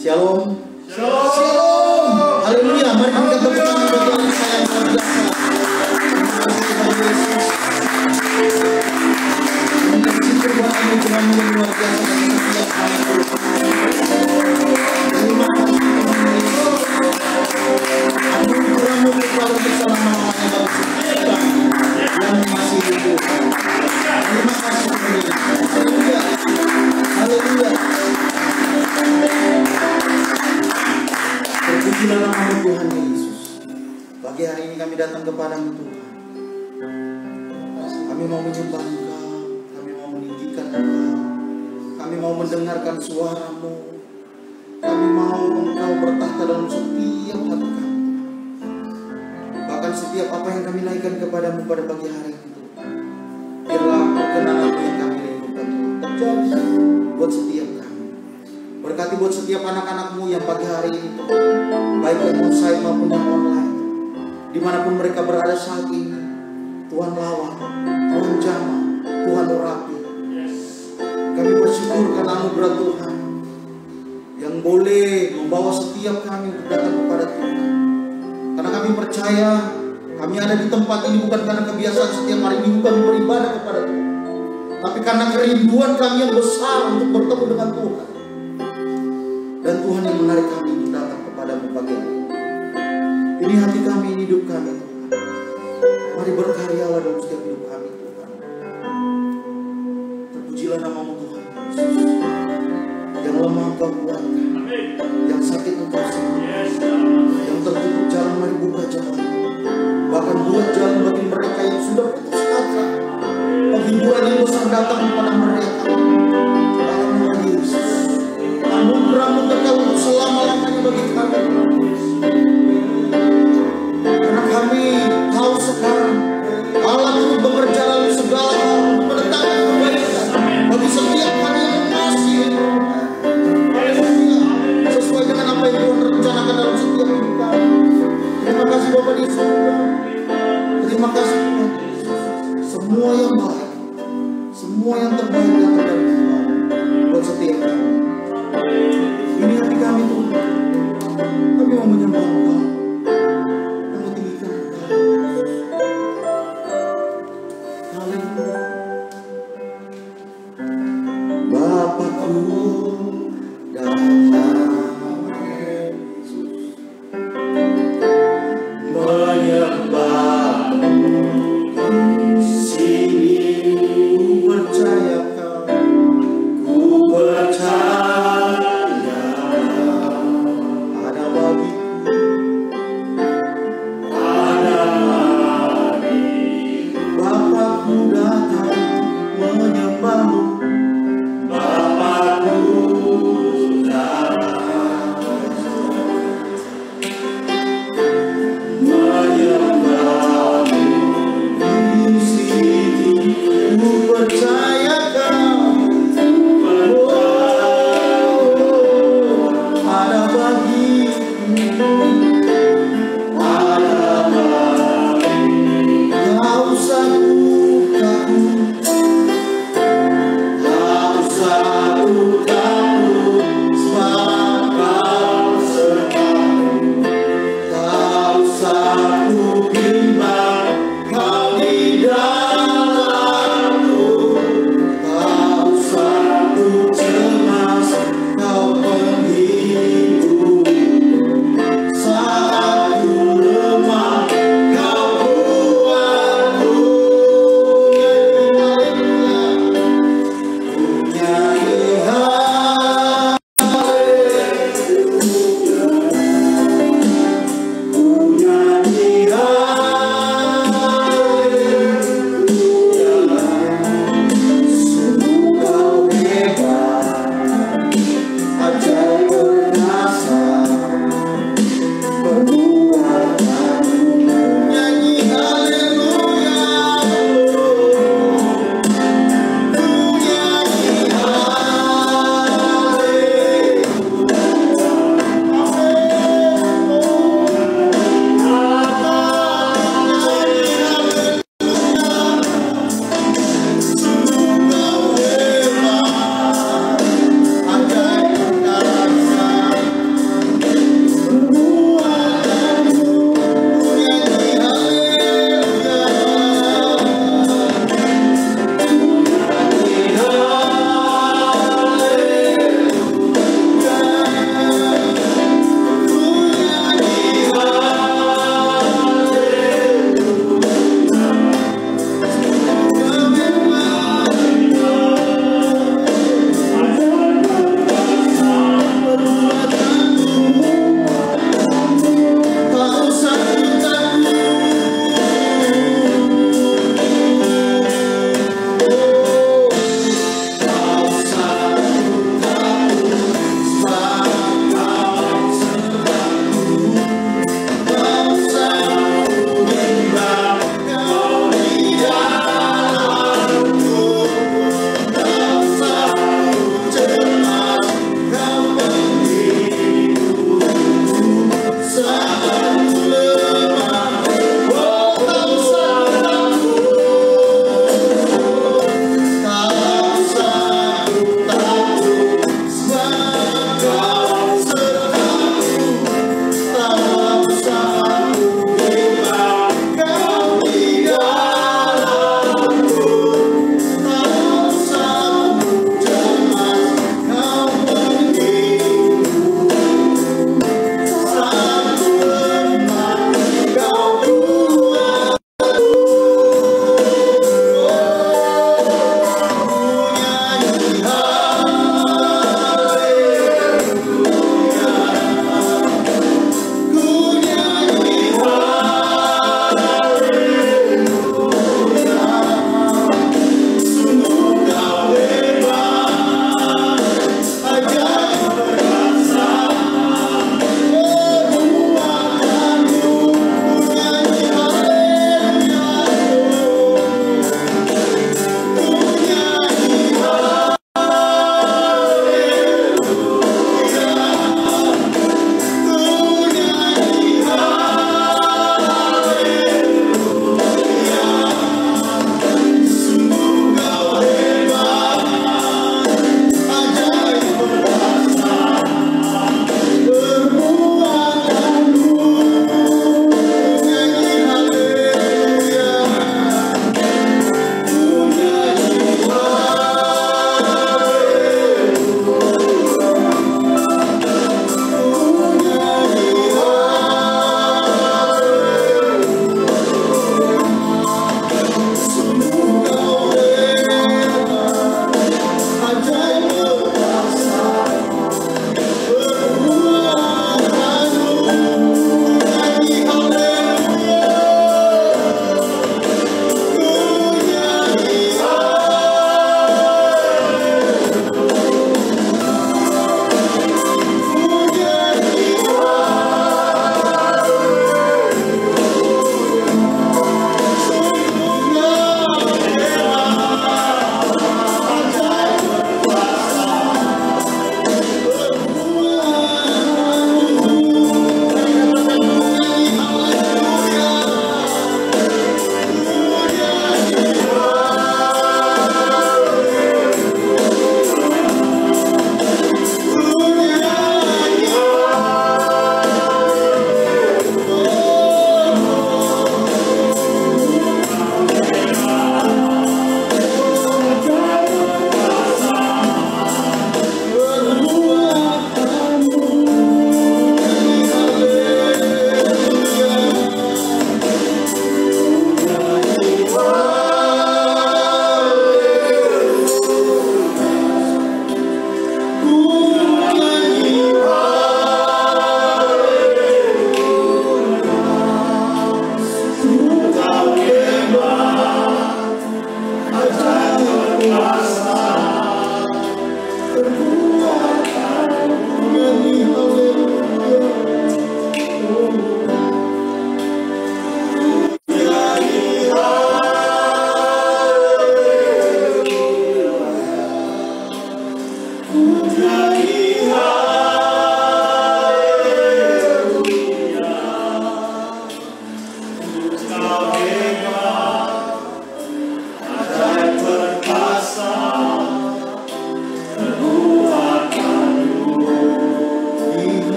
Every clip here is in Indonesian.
Shalom. Shalom. Haleluya. Mari kita tepuk tangan bagi Allah sayang luar biasa. Terima kasih Tuhan buat anugerah-Mu yang luar biasa bagi setiap kami. Terima kasih anugerah-Mu berkala selama-lamanya bagi setiap yang masih hidup. Terima kasih Tuhan. Haleluya. Haleluya. Terpujilah nama Tuhan Yesus. Pagi hari ini kami datang kepadamu Tuhan. Kami mau menyembah Engkau, kami mau meninggikan Engkau, kami mau mendengarkan suara-Mu, kami mau Engkau bertahta dalam setiap hati kami. Bahkan setiap apa yang kami naikkan kepadamu pada pagi hari ini Tuhan, biarlah perkenan-Mu yang kami rindukan terjadi buat setiap kami. Berkati buat setiap anak-anak-Mu yang pagi hari ini Tuhan, baik yang onsite maupun yang online, dimanapun mereka berada saat ini. Tuhan lawan, Tuhan jamah, Tuhan urapi. Kami bersyukur karena anugerah Tuhan yang boleh membawa setiap kami untuk datang kepada Tuhan. Karena kami percaya kami ada di tempat ini bukan karena kebiasaan setiap hari minggu kami beribadah kepada Tuhan, tapi karena kerinduan kami yang besar untuk bertemu dengan Tuhan. Dan Tuhan yang menarik kami untuk datang kepadamu pagi hari ini. Ini hati kami, ini hidup kami Tuhan. Mari berkaryalah dalam setiap hidup kami Tuhan. Terpujilah nama-Mu Tuhan Yesus. Yang lemah Engkau kuatkan, yang sakit Engkau sembuhkan, yang tertutup jalan mari buka jalan. Bahkan buat jalan bagi mereka yang sudah putus asa. Penghiburan yang besar datang kepada mereka. Dalam nama Yesus. Anugerah-Mu kekal untuk selama-lamanya bagi kami. Karena kami tahu sekarang Allah turut bekerja dalam segala hal untuk mendatangkan kebaikan bagi setiap kami yang masih hidup. Sesuai dengan apa yang Tuhan rencanakan dalam setiap hidup kami. Terima kasih Bapa di surga. Terima kasih Tuhan Yesus. Semua yang baik, semua yang terbaik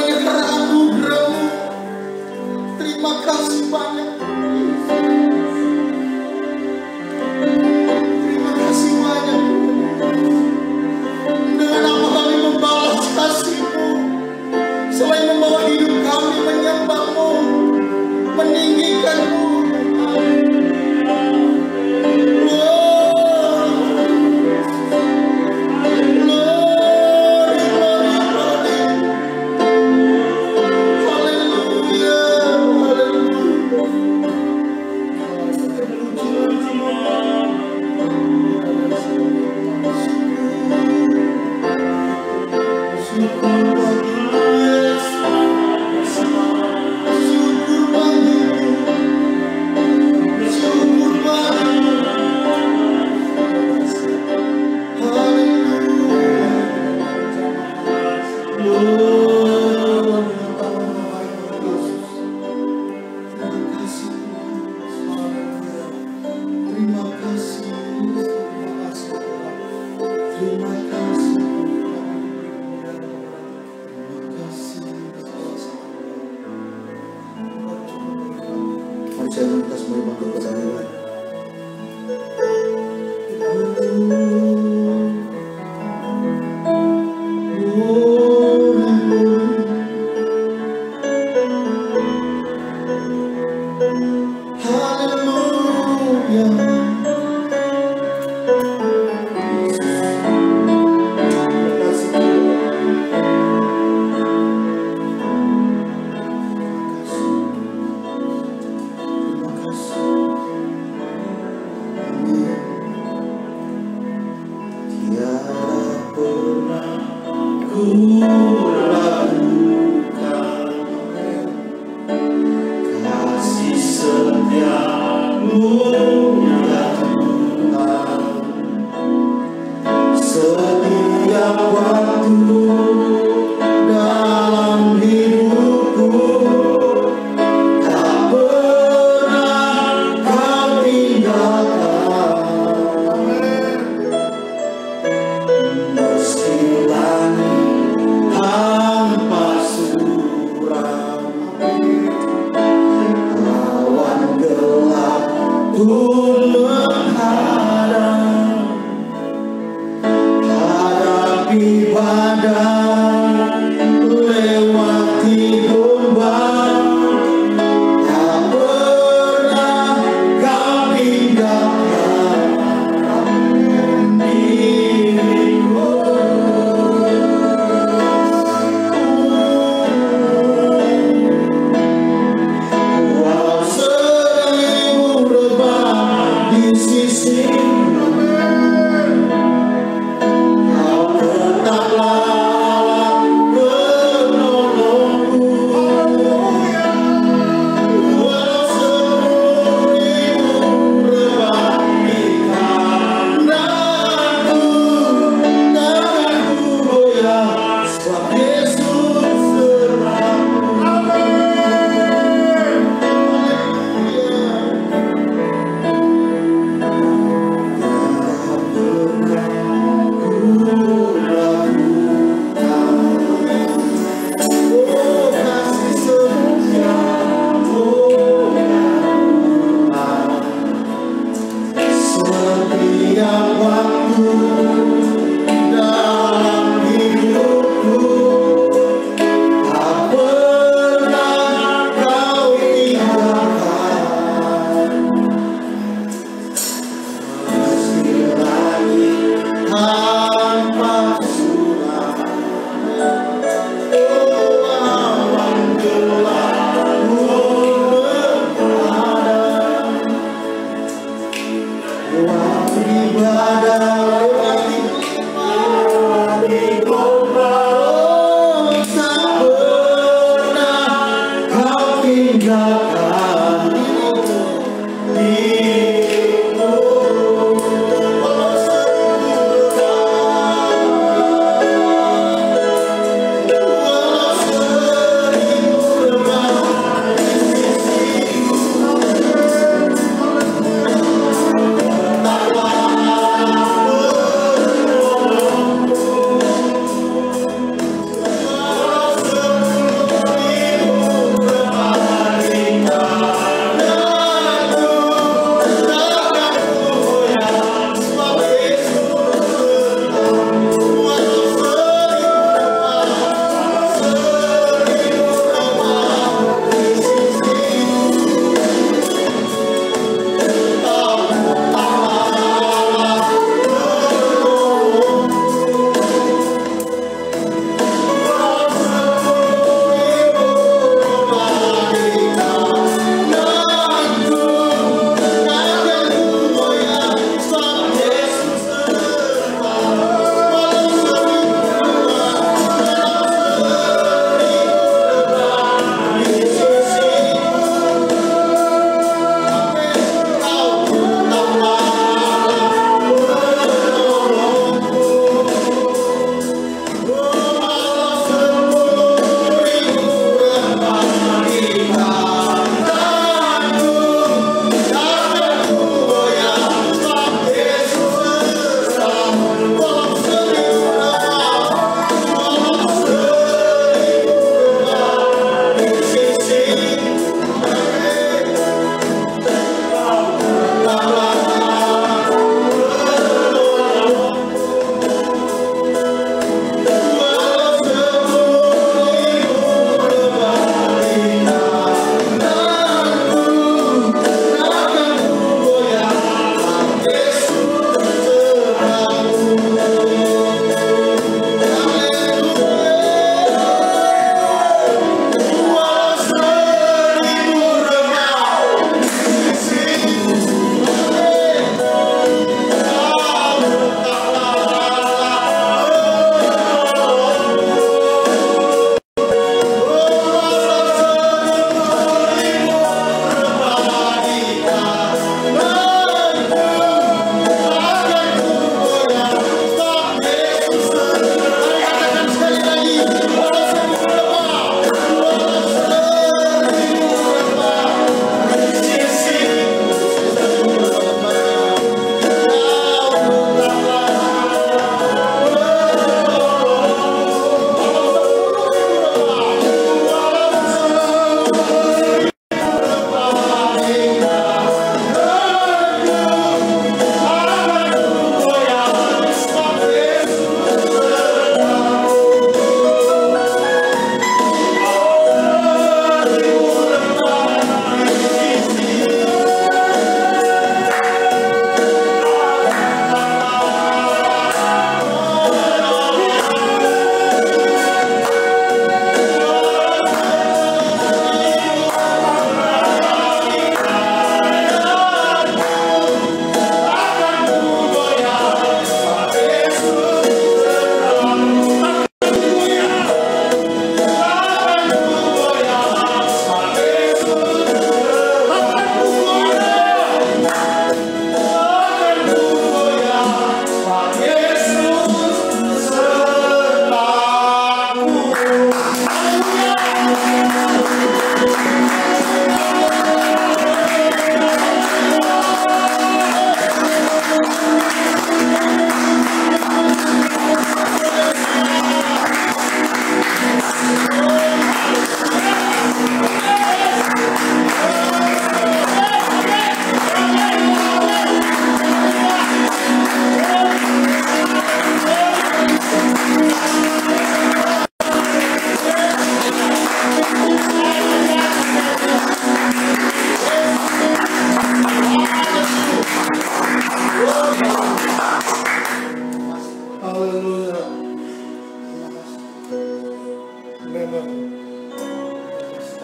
hanya karena anugerah-Mu. Terima kasih banyak. Terima kasih banyak. Dengan apa kami membalas kasih-Mu, selain membawa hidup kami menyembah-Mu, meninggikan-Mu. Saya minta semua bangkit ke sana. Kasih setiamu ya Tuhan, setiap waktu dalam hidupku tak pernah Kau tinggalkan. Meski langit tanpa suram, awan gelap pun menghadang, hadapi badai, lewati gelombang, tak pernah Kau tinggalkan diriku. Walau seribu rebah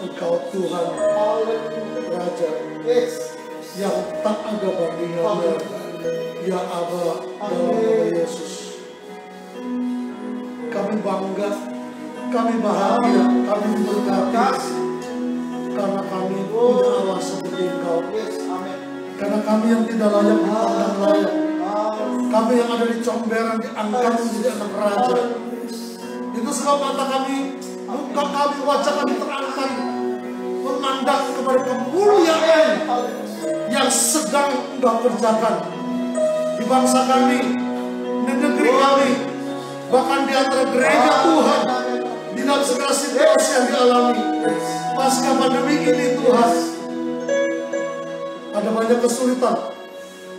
Engkau Tuhan Raja yang tak ada bandingannya. Ya Aba, dalam nama Yesus kami bangga, kami bahagia, kami berkati karena kami punya Allah seperti Engkau. Karena kami yang tidak layak dipandang layak, kami yang ada di comberan diangkat menjadi anak raja. Itu sebab mata kami, muka kami, wajah kami terangkat memandang kepada kemuliaan yang sedang Engkau kerjakan di bangsa kami, di negeri kami, bahkan di antara gereja Tuhan, di dalam segala situasi yang dialami pasca pandemi ini. Tuhan, ada banyak kesulitan,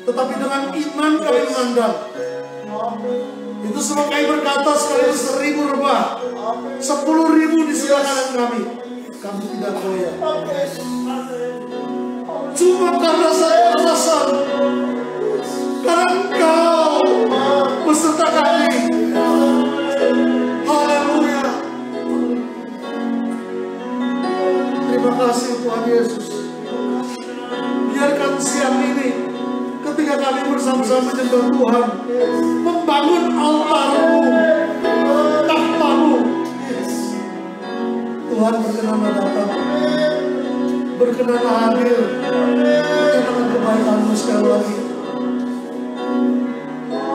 tetapi dengan iman kami memandang. Itu semua kami berkata sekaligus 1.000 rebah, 10.000 di sebelah kanan kami tidak goyah. Cuma karena satu alasan, karena Engkau beserta kami. Haleluya. Terima kasih Tuhan Yesus. Biarkan siang ini ketika kami bersama-sama menyembah Tuhan, membangun altar-Mu, tahta-Mu, Tuhan berkenan datang, berkenan hadir, dengan kebaikan-Mu sekali lagi.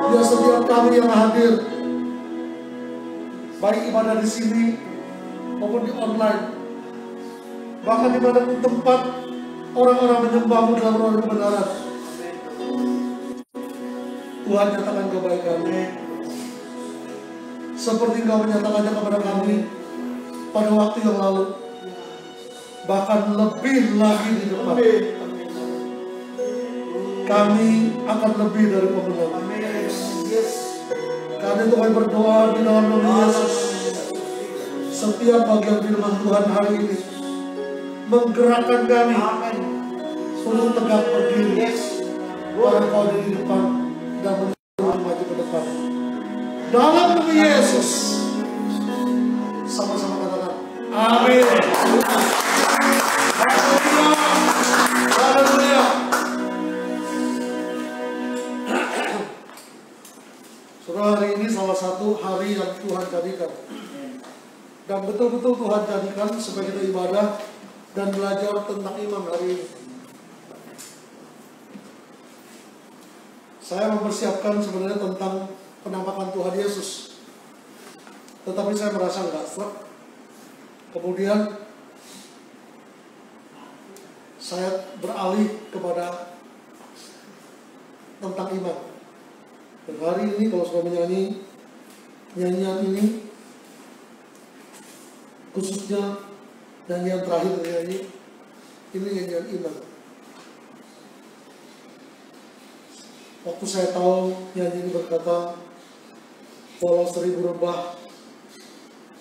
Biar setiap kami yang hadir, baik ibadah di sini maupun di online, bahkan di mana tempat orang-orang menyembah-Mu dalam roh dan kebenaran, Tuhan nyatakan kebaikan-Mu seperti Engkau menyatakannya kepada kami pada waktu yang lalu, bahkan lebih lagi di depan. Kami akan lebih dari pemenang. Karena itu kami berdoa di dalam nama Yesus, setiap bagian firman Tuhan hari ini menggerakkan kami untuk tegak berdiri, karena Kau di depan dan menuju maju ke depan. Dalam nama Yesus, sama-sama katakan amin. Haleluya. Saudara, hari ini salah satu hari yang Tuhan jadikan, dan betul-betul Tuhan jadikan sebagai kita ibadah dan belajar tentang iman hari ini. Saya mempersiapkan sebenarnya tentang penampakan Tuhan Yesus, tetapi saya merasa nggak serak. Kemudian saya beralih kepada tentang iman. Dan hari ini kalau sudah menyanyi nyanyian ini, khususnya nyanyian terakhir dari ini nyanyian iman. Waktu saya tahu nyanyi ini berkata, walau 1.000 rebah,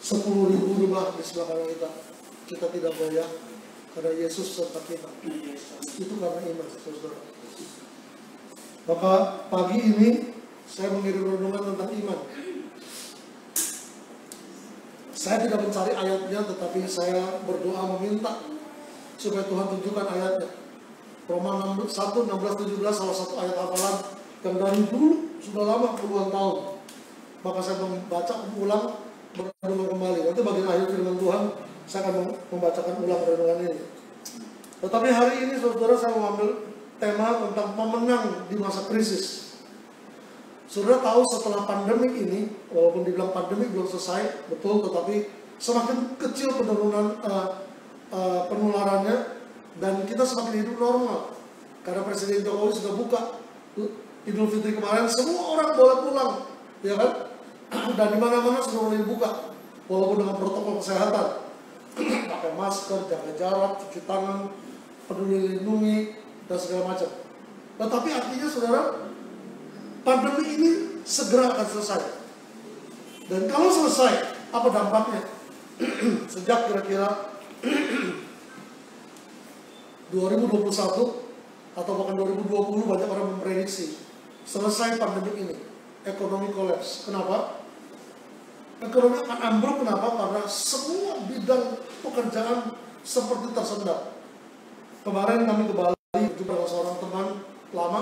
10.000 rebah di sebelah kanan kita tidak goyah karena Yesus serta kita. Itu karena iman, saudara. Maka pagi ini saya mengirim renungan tentang iman. Saya tidak mencari ayatnya, tetapi saya berdoa meminta supaya Tuhan tunjukkan ayatnya. Roma 1, 16, 17 salah satu ayat hafalan yang dari dulu sudah lama puluhan tahun. Maka saya membaca ulang, merenungkan kembali. Nanti bagian akhir firman Tuhan saya akan membacakan ulang renungan ini. Tetapi hari ini saudara, saya mengambil tema tentang pemenang di masa krisis. Saudara tahu setelah pandemi ini, walaupun dibilang pandemi belum selesai, betul, tetapi semakin kecil penurunan penularannya dan kita semakin hidup normal. Karena Presiden Jokowi sudah buka Idul Fitri kemarin, semua orang boleh pulang, ya kan? Dan di mana-mana sudah mulai dibuka, walaupun dengan protokol kesehatan, pakai masker, jaga jarak, cuci tangan, peduli lindungi, dan segala macam. Tetapi artinya saudara, pandemi ini segera akan selesai. Dan kalau selesai, apa dampaknya? Sejak kira-kira 2021 atau bahkan 2020 banyak orang memprediksi selesai pandemi ini, ekonomi kolaps. Kenapa? Ekonomi akan ambruk. Kenapa? Karena semua bidang pekerjaan seperti tersendat. Kemarin kami ke Bali berjumpa dengan seorang teman lama,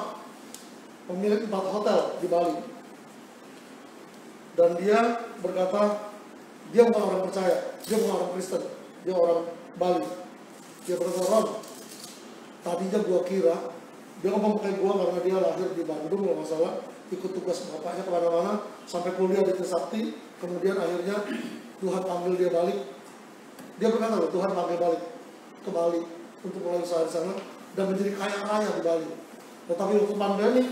pemilik 4 hotel di Bali. Dan dia berkata, dia bukan orang percaya, dia bukan orang Kristen, dia orang Bali. Dia berkata, Ron, tadinya gua kira, dia ngomong kayak gua karena dia lahir di Bandung, nggak masalah, ikut tugas bapaknya kemana-mana, sampai kuliah di Trisakti, kemudian akhirnya Tuhan panggil dia balik. Dia berkata loh, Tuhan panggil balik ke Bali untuk mulai usaha di sana dan menjadi kaya raya di Bali. Tetapi waktu pandemi,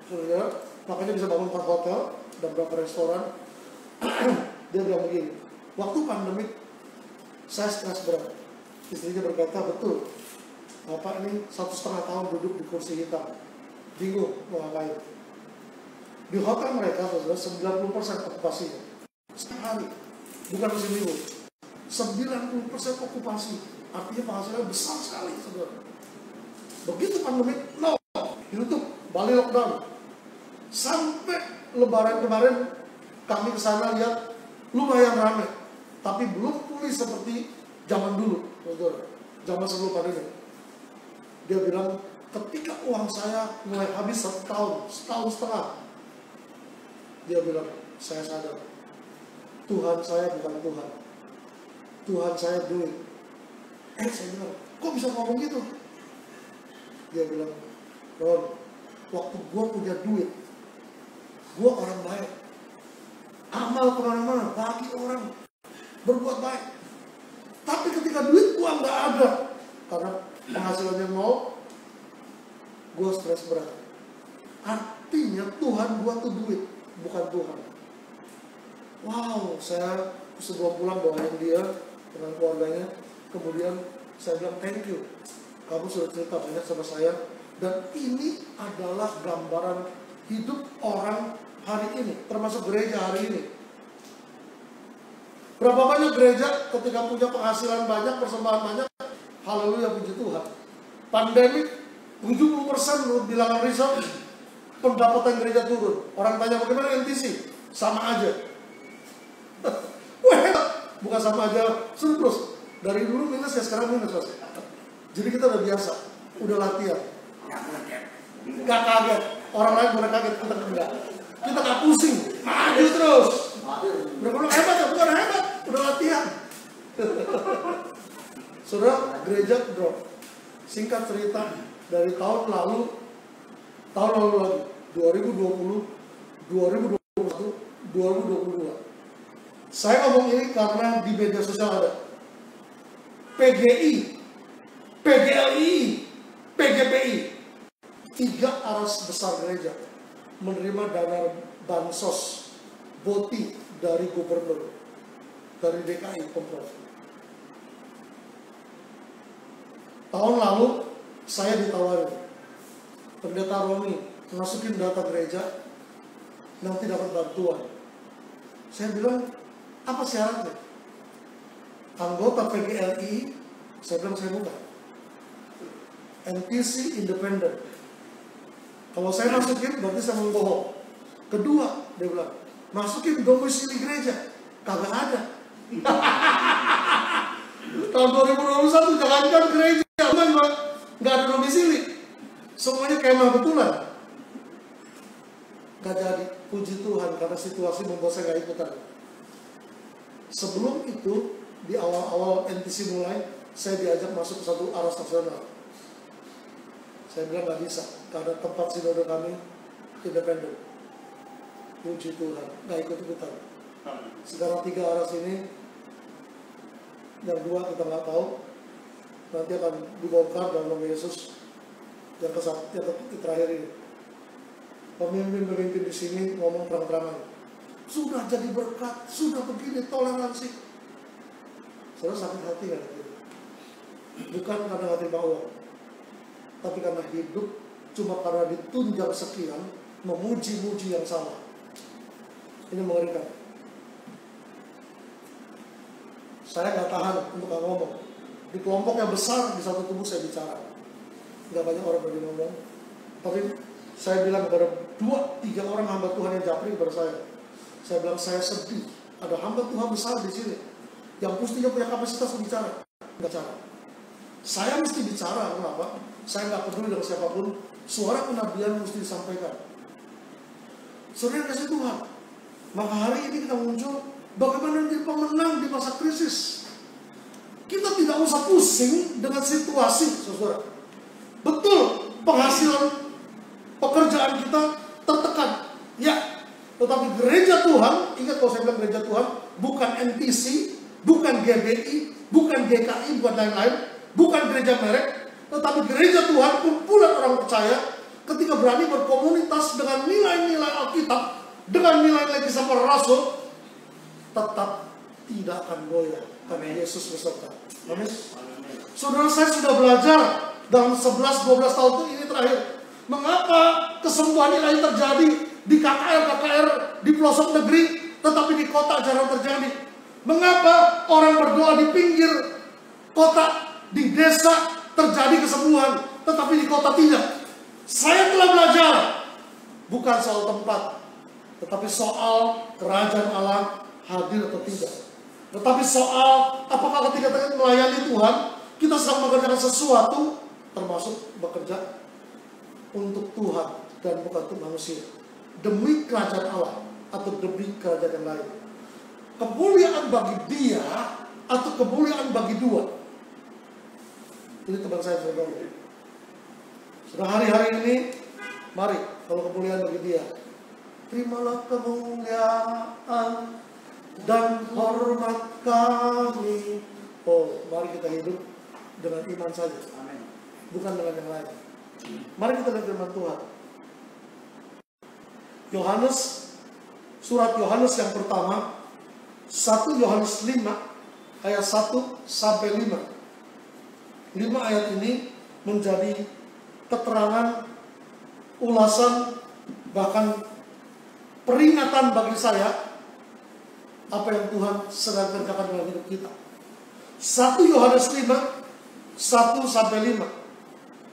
saudara, makanya bisa bangun 4 hotel dan beberapa restoran. Dia bilang begini, waktu pandemi saya stres berat. Istrinya berkata, betul, Bapak ini 1,5 tahun duduk di kursi hitam, bingung mau ngapain. Di hotel mereka, saudara, 90% okupasinya setiap hari, bukan musim minggu. 90% okupasi, artinya penghasilan besar sekali, saudara. Begitu pandemi, no, ditutup, Bali lockdown. Sampai Lebaran kemarin kami ke sana lihat lumayan ramai, tapi belum pulih seperti zaman dulu, saudara. Zaman sebelum pandemi. Dia bilang, ketika uang saya mulai habis setahun setengah, dia bilang, saya sadar, Tuhan saya bukan Tuhan. Tuhan saya duit. Saya bilang, kok bisa ngomong gitu? Dia bilang, Ron, waktu gua punya duit, gua orang baik. Amal kemana-mana, bagi orang, berbuat baik. Tapi ketika duit gua nggak ada, karena penghasilannya nol, gua stres berat. Artinya Tuhan gua tuh duit, bukan Tuhan. Wow, saya sebelum pulang bawain dia dengan keluarganya, kemudian saya bilang thank you, kamu sudah cerita banyak sama saya, dan ini adalah gambaran hidup orang hari ini, termasuk gereja hari ini. Berapa banyak gereja ketika punya penghasilan banyak, persembahan banyak, haleluya, puji Tuhan. Pandemi 70% menurut bilangan riset pendapatan gereja turun. Orang tanya bagaimana NTC? Sama aja. Wah, bukan sama aja, surplus. Dari dulu minus ya sekarang minus, Mas. Jadi kita udah biasa, udah latihan. Gak kaget. Orang lain boleh kaget, kita enggak. Kita gak pusing, maju terus. Udah kalau hebat ya, bukan hebat, udah latihan. Saudara, gereja drop. Singkat cerita, dari tahun lalu lagi, 2020, 2021, 2022. Saya ngomong ini karena di media sosial ada PGI, PGLI, PGPI, 3 aras besar gereja menerima dana bansos BOTI dari gubernur, dari DKI Pemprov. Tahun lalu saya ditawarin, pendeta Romi masukin data gereja, nanti dapat bantuan. Saya bilang, apa syaratnya? Anggota PGLI, saya bilang saya bukan. NPC independen. Kalau saya masukin berarti saya membohong. Kedua, dia bilang, masukin domisili gereja. Kagak ada. Tahun 2021 jangankan gereja, nggak ada domisili. Semuanya kemah betulan. Gak jadi, puji Tuhan karena situasi membuat saya gak ikutan. Sebelum itu, di awal-awal NTC mulai, saya diajak masuk ke satu aras nasional. Saya bilang gak bisa, karena tempat sinode kami independen. Puji Tuhan, gak ikut-ikutan. Sekarang 3 aras ini, yang 2 kita gak tahu, nanti akan dibongkar dalam nama Yesus. Yang terakhir ini. Pemimpin-pemimpin di sini ngomong terang-terangan, sudah jadi berkat, sudah begini, toleransi. Saudara sakit hati kan? Bukan karena hati bawah, tapi karena hidup cuma karena ditunjang sekian, memuji-muji yang salah. Ini mengerikan. Saya nggak tahan untuk nggak ngomong. Di kelompok yang besar, di satu tubuh saya bicara. Nggak banyak orang berani ngomong, tapi saya bilang kepada 2-3 orang hamba Tuhan yang japri kepada saya. Saya bilang saya sedih. Ada hamba Tuhan besar di sini yang mestinya punya kapasitas bicara. nggak cara. Saya mesti bicara, kenapa? Saya nggak peduli dengan siapapun. Suara kenabian mesti disampaikan. Saudara kasih Tuhan. Maka hari ini kita muncul bagaimana menjadi pemenang di masa krisis. Kita tidak usah pusing dengan situasi, saudara. Betul, penghasilan pekerjaan kita tertekan. Ya, tetapi gereja Tuhan, ingat kalau saya bilang gereja Tuhan, bukan NTC, bukan GBI, bukan GKI, bukan lain-lain, bukan gereja merek, tetapi gereja Tuhan, kumpulan orang percaya, ketika berani berkomunitas dengan nilai-nilai Alkitab, dengan nilai-nilai kisah para rasul, tetap tidak akan goyah karena Yesus beserta. Amin. Saudara, saya sudah belajar dalam 11-12 tahun ini terakhir, mengapa kesembuhan ilahi terjadi di KKR di pelosok negeri, tetapi di kota jarang terjadi. Mengapa orang berdoa di pinggir kota, di desa terjadi kesembuhan, tetapi di kota tidak. Saya telah belajar, bukan soal tempat, tetapi soal kerajaan Allah hadir atau tidak. Tetapi soal apakah ketika kita melayani Tuhan, kita sedang mengerjakan sesuatu, termasuk bekerja untuk Tuhan dan bukan untuk manusia, demi kerajaan Allah atau demi kerajaan yang lain. Kemuliaan bagi dia atau kemuliaan bagi dua. Ini teman saya sudah tahu. Sudah hari-hari ini, mari kalau kemuliaan bagi dia, terimalah kemuliaan dan hormat kami. Oh, mari kita hidup dengan iman saja. Amin. Bukan dengan yang lain. Mari kita lihat firman Tuhan. Yohanes, surat Yohanes yang pertama, 1 Yohanes 5 ayat 1 sampai 5. 5 ayat ini menjadi keterangan, ulasan, bahkan peringatan bagi saya apa yang Tuhan sedang kerjakan dalam hidup kita. 1 Yohanes 5 1 sampai 5.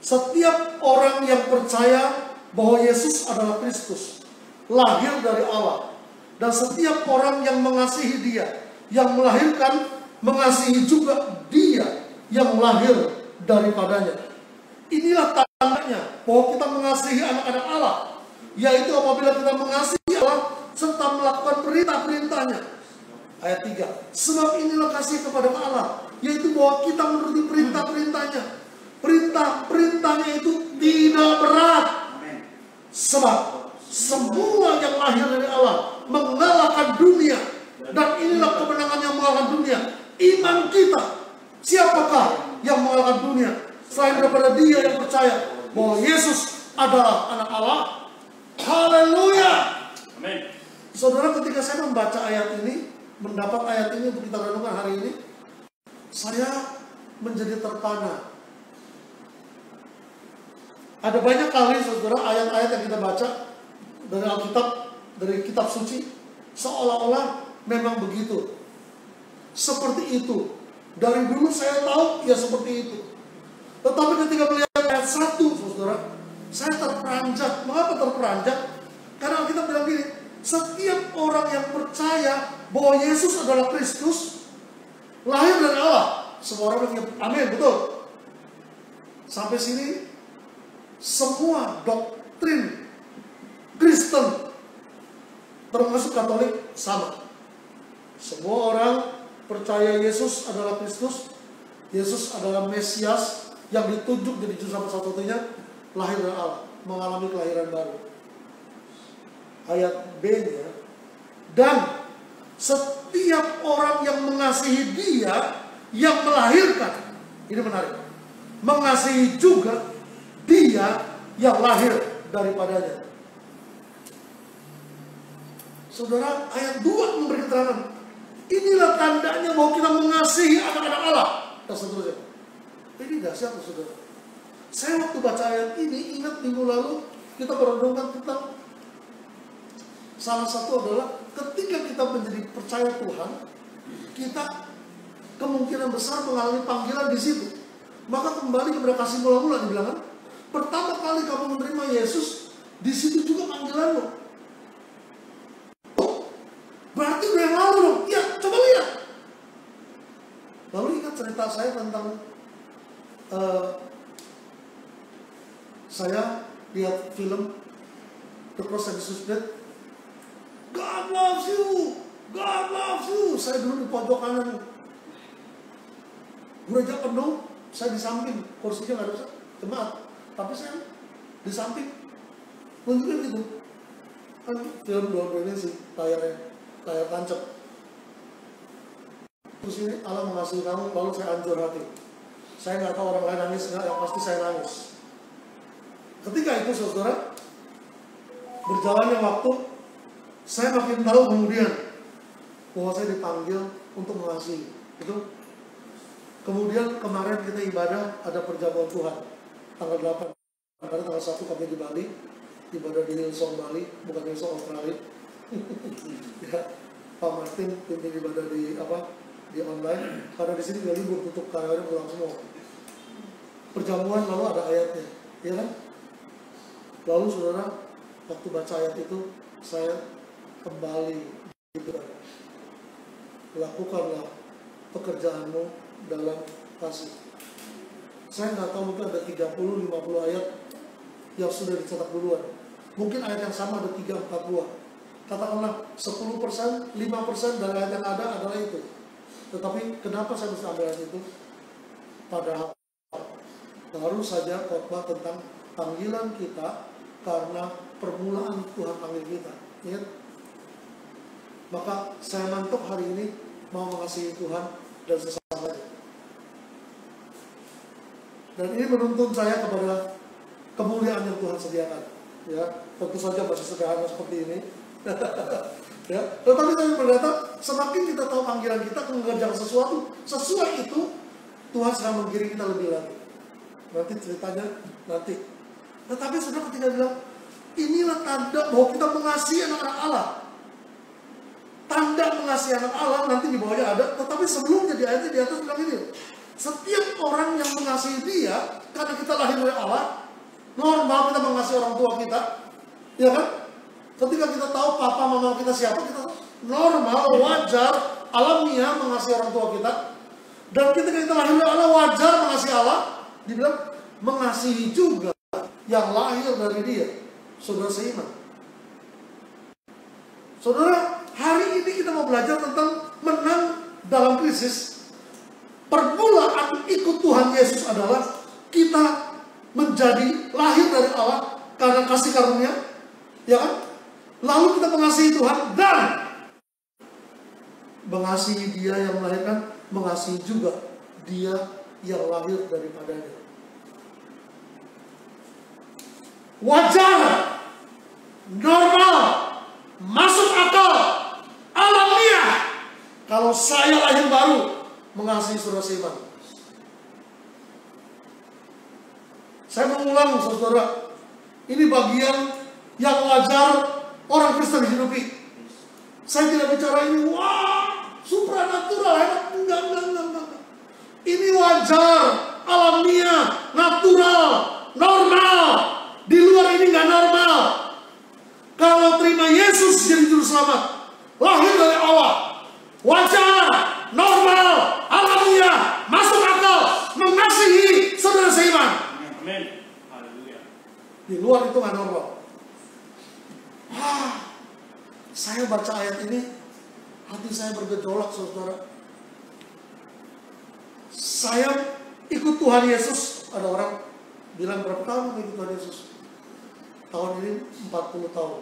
Setiap orang yang percaya bahwa Yesus adalah Kristus, lahir dari Allah, dan setiap orang yang mengasihi Dia, yang melahirkan, mengasihi juga Dia yang lahir daripadanya. Inilah tandanya bahwa kita mengasihi anak-anak Allah, yaitu apabila kita mengasihi Allah serta melakukan perintah-perintahnya. Ayat 3. Sebab inilah kasih kepada Allah, yaitu bahwa kita menuruti perintah-perintahnya. Perintah-perintahnya itu tidak berat. Sebab semua yang lahir dari Allah mengalahkan dunia, dan inilah kemenangan yang mengalahkan dunia, iman kita. Siapakah yang mengalahkan dunia selain daripada dia yang percaya bahwa Yesus adalah anak Allah? Haleluya. Amin. Saudara, ketika saya membaca ayat ini, mendapat ayat ini untuk kita renungkan hari ini, saya menjadi terpana. Ada banyak kali, saudara, ayat-ayat yang kita baca dari Alkitab, dari kitab suci, seolah-olah memang begitu, seperti itu. Dari dulu saya tahu ya seperti itu. Tetapi ketika melihat ayat 1, saudara, saya terperanjat. Mengapa terperanjat? Karena kita bilang gini, setiap orang yang percaya bahwa Yesus adalah Kristus, lahir dari Allah, semua orang bilang amin, betul. Sampai sini semua doktrin Kristen, termasuk Katolik, sama. Semua orang percaya Yesus adalah Kristus, Yesus adalah Mesias yang ditunjuk jadi juru selamat satu-satunya, lahir dari Allah, mengalami kelahiran baru. Ayat B-nya, dan setiap orang yang mengasihi Dia yang melahirkan, ini menarik, mengasihi juga Dia yang lahir daripadanya. Saudara, ayat 2 memberi keterangan, inilah tandanya bahwa kita mengasihi anak-anak Allah, dan seterusnya. Ini dahsyat, saudara. Saya waktu baca ayat ini ingat minggu lalu kita merenungkan tentang salah satu adalah ketika kita menjadi percaya Tuhan, kita kemungkinan besar mengalami panggilan di situ. Maka kembali kepada kasih mula-mula dibilang kan, pertama kali kamu menerima Yesus, di situ juga panggilanmu. Berarti udah yang lalu dong. Ya, coba lihat. Lalu ingat cerita saya tentang saya lihat film The Cross and the Suspect. God loves you, God loves you. Saya dulu di pojok kanan, gereja penuh, saya di samping, kursinya nggak ada jemaat, tapi saya di samping, nunjukin gitu. Kan film 2 dimensi, layar tancap. Terus ini Allah mengasihi kamu, lalu saya hancur hati. Saya nggak tahu orang lain nangis nggak, yang pasti saya nangis. Ketika itu saudara, berjalannya waktu, saya makin tahu kemudian bahwa saya dipanggil untuk mengasihi. Itu. Kemudian kemarin kita ibadah, ada perjamuan Tuhan tanggal 8. Karena tanggal 1 kami di Bali, ibadah di Hillsong Bali, bukan Hillsong Australia. Ya, Pak Martin pimpin ibadah di online, karena di sini udah libur, tutup karyawan pulang semua. Perjamuan lalu ada ayatnya, ya kan? Lalu saudara, waktu baca ayat itu, saya kembali gitu. Lakukanlah pekerjaanmu dalam kasih. Saya nggak tahu, mungkin ada 30-50 ayat yang sudah dicetak duluan. Mungkin ayat yang sama ada 3-4 buah. Katakanlah 10%, 5% dari ayat yang ada adalah itu. Tetapi kenapa saya bisa ambil ayat itu? Padahal baru saja khotbah tentang panggilan kita karena permulaan Tuhan panggil kita. Ingat? Maka saya mantuk hari ini mau mengasihi Tuhan dan sesamanya. Dan ini menuntun saya kepada kemuliaan yang Tuhan sediakan. Ya, tentu saja masih sederhana seperti ini. Ya, tetapi saya berkata, semakin kita tahu panggilan kita mengerjakan sesuatu sesuai itu, Tuhan sedang menggiring kita lebih lagi. Nanti ceritanya nanti. Tetapi sudah ketika bilang, inilah tanda bahwa kita mengasihi anak-anak Allah. Tanda mengasihi anak Allah nanti di bawahnya ada, tetapi sebelumnya di ayatnya di atas bilang ini, setiap orang yang mengasihi Dia karena kita lahir dari Allah, normal kita mengasihi orang tua kita, ya kan? Ketika kita tahu papa mama kita siapa, kita normal, wajar, alamiah mengasihi orang tua kita. Dan ketika kita lahir dari Allah, wajar mengasihi Allah. Dibilang mengasihi juga yang lahir dari Dia, saudara seiman. Saudara, hari ini kita mau belajar tentang menang dalam krisis. Permulaan ikut Tuhan Yesus adalah kita menjadi lahir dari Allah karena kasih karunia, ya kan? Lalu kita mengasihi Tuhan dan mengasihi Dia yang melahirkan, mengasihi juga Dia yang lahir daripadanya. Wajar, normal, masuk akal, alamiah kalau saya lahir baru mengasihi saudara seiman. Saya mengulang saudara, ini bagian yang wajar orang Kristen hidupi. Saya tidak bicara ini, wah, supranatural, enggak. Ini wajar, alamiah, natural, normal. Di luar ini enggak normal. Kalau terima Yesus jadi juru selamat, lahir dari Allah, wajar, normal, alamiah, masuk akal, mengasihi saudara seiman. Amin. Haleluya. Di luar itu enggak normal. Saya baca ayat ini, hati saya bergejolak saudara. Saya ikut Tuhan Yesus. Ada orang bilang berapa tahun ikut Tuhan Yesus? Tahun ini 40 tahun.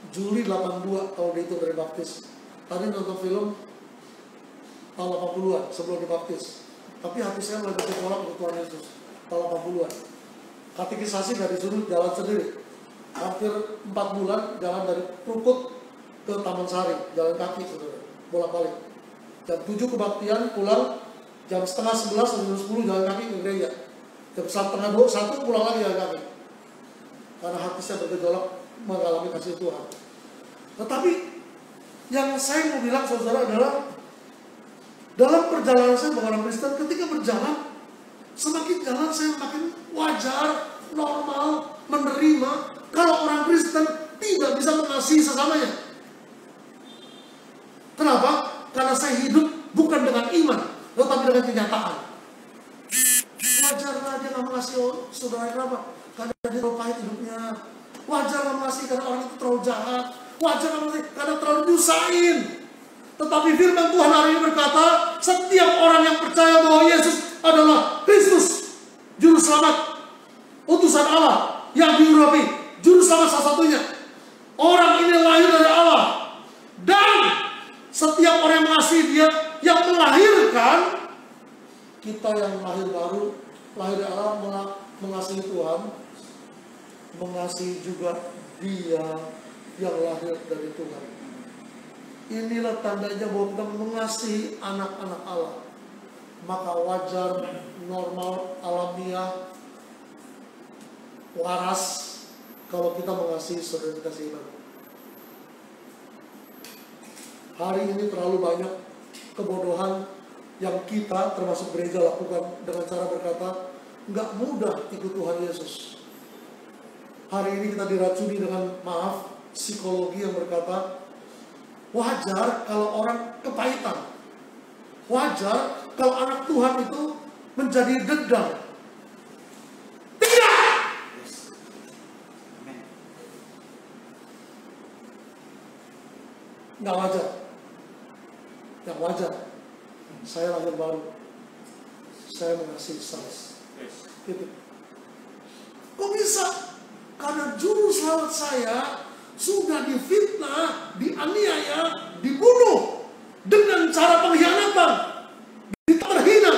Juli 82 tahun itu dari baptis. Tadi nonton film tahun 80-an sebelum dibaptis. Tapi hati saya mulai bergejolak ikut Tuhan Yesus tahun 80-an. Katekisasi gak disuruh jalan sendiri. Hampir 4 bulan jalan dari Krukut ke Taman Sari, jalan kaki saudara, bolak-balik. Jam 7 kebaktian, pulang jam setengah 11 sampai jam 10 jalan kaki ke gereja. Jam setengah 1 pulang lagi jalan kaki. Karena hati saya bergejolak mengalami kasih Tuhan. Tetapi yang saya mau bilang saudara adalah dalam perjalanan saya sebagai orang Kristen, ketika berjalan, semakin jalan saya makin wajar, normal, menerima. Kalau orang Kristen tidak bisa mengasihi sesamanya. Kenapa? Karena saya hidup bukan dengan iman, tetapi dengan kenyataan. Wajarlah dia nggak mengasihi saudara, kenapa? Karena dia terlalu pahit hidupnya. Wajar nggak mengasihi karena orang itu terlalu jahat. Wajar nggak mengasihi karena terlalu nyusahin. Tetapi firman Tuhan hari ini berkata, setiap orang yang percaya bahwa Yesus adalah Kristus, Juru Selamat, utusan Allah yang diurapi, Juru Selamat satu-satunya. Orang ini lahir dari Allah. Dan setiap orang yang mengasihi dia, yang melahirkan, kita yang lahir baru, lahir dari Allah, mengasihi Tuhan, mengasihi juga dia yang lahir dari Tuhan. Inilah tandanya bahwa kita mengasihi anak-anak Allah. Maka wajar, normal, alamiah, waras kalau kita mengasihi saudara kita seiman. Hari ini terlalu banyak kebodohan yang kita termasuk gereja lakukan dengan cara berkata, nggak mudah ikut Tuhan Yesus. Hari ini kita diracuni dengan psikologi yang berkata, wajar kalau orang kepahitan. Wajar kalau anak Tuhan itu menjadi dendam. Tidak! Nggak wajar. Yang wajar, saya lahir baru. Saya mengasihi saya. Gitu. Kok bisa? Karena Juru Selamat saya sudah difitnah, dianiaya, dibunuh dengan cara pengkhianatan, terhina.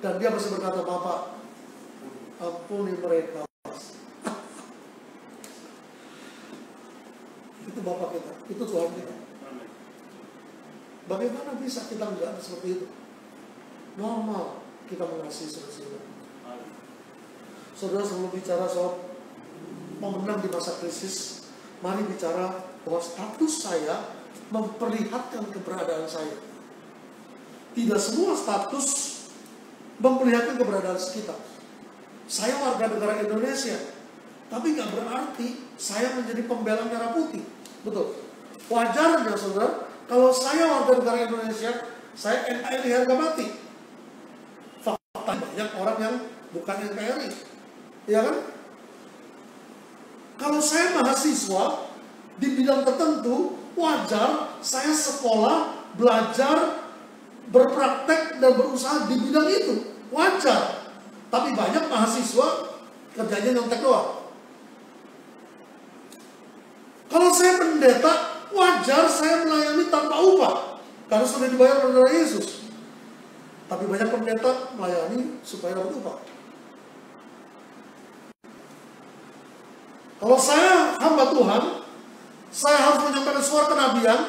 Dan dia masih berkata, Bapak, ampuni mereka. Itu Bapak kita, itu Tuhan kita. Bagaimana bisa kita enggak seperti itu? Normal kita mengasihi saudara. Saudara selalu bicara soal memenang di masa krisis. Mari bicara bahwa status saya memperlihatkan keberadaan saya. Tidak semua status memperlihatkan keberadaan kita. Saya warga negara Indonesia, tapi nggak berarti saya menjadi pembela merah putih. Betul. Wajarnya saudara, kalau saya warga negara Indonesia, saya NKRI harga mati. Fakta banyak orang yang bukan NKRI, ya kan? Kalau saya mahasiswa di bidang tertentu, wajar saya sekolah, belajar, berpraktek dan berusaha di bidang itu. Wajar. Tapi banyak mahasiswa kerjanya nyontek doang. Kalau saya pendeta, wajar saya melayani tanpa upah karena sudah dibayar oleh Yesus. Tapi banyak pendeta melayani supaya dapat upah. Kalau saya hamba Tuhan, saya harus menyampaikan suara kenabian,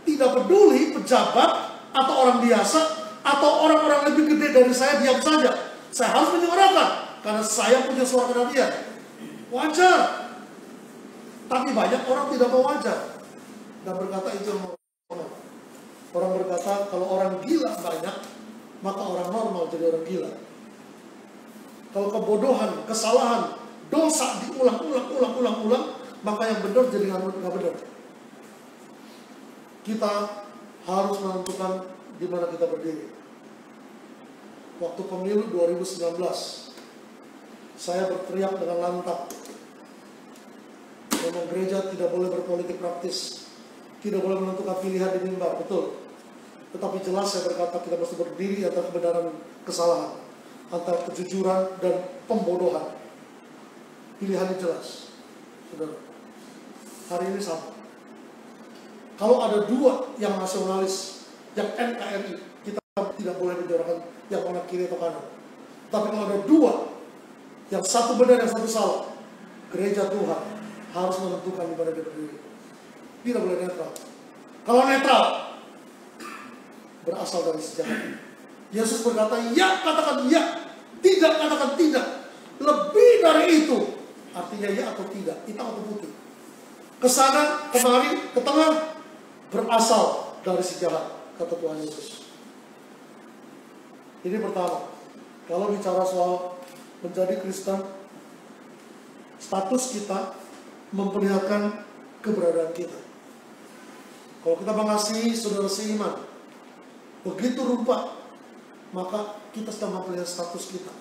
tidak peduli pejabat atau orang biasa atau orang-orang lebih gede dari saya diam saja. Saya harus menyuarakan karena saya punya suara kenabian. Wajar. Tapi banyak orang tidak mau wajar dan berkata itu normal. Orang berkata kalau orang gila banyak, maka orang normal jadi orang gila. Kalau kebodohan, kesalahan, dosa diulang, maka yang benar jadi nggak benar. Kita harus menentukan di mana kita berdiri. Waktu pemilu 2019, saya berteriak dengan lantang, memang gereja tidak boleh berpolitik praktis, tidak boleh menentukan pilihan di mimbar, betul. Tetapi jelas saya berkata kita mesti berdiri antara kebenaran kesalahan, antara kejujuran dan pembodohan. Pilihannya jelas, saudara. Hari ini sama. Kalau ada dua yang nasionalis, yang NKRI, kita tidak boleh menjorokkan yang mana kiri atau kanan. Tapi kalau ada dua, yang satu benar, yang satu salah, gereja Tuhan harus menentukan di mana dia berdiri. Tidak boleh netral. Kalau netral, berasal dari sejarah. Yesus berkata, ya katakan ya, tidak katakan tidak. Lebih dari itu, artinya ya atau tidak, hitam atau putih. Kesana, kemari, ke tengah, berasal dari sejarah, kata Tuhan Yesus. Ini pertama, kalau bicara soal menjadi Kristen, status kita memperlihatkan keberadaan kita. Kalau kita mengasihi saudara seiman, begitu rupa, maka kita sedang melihat status kita,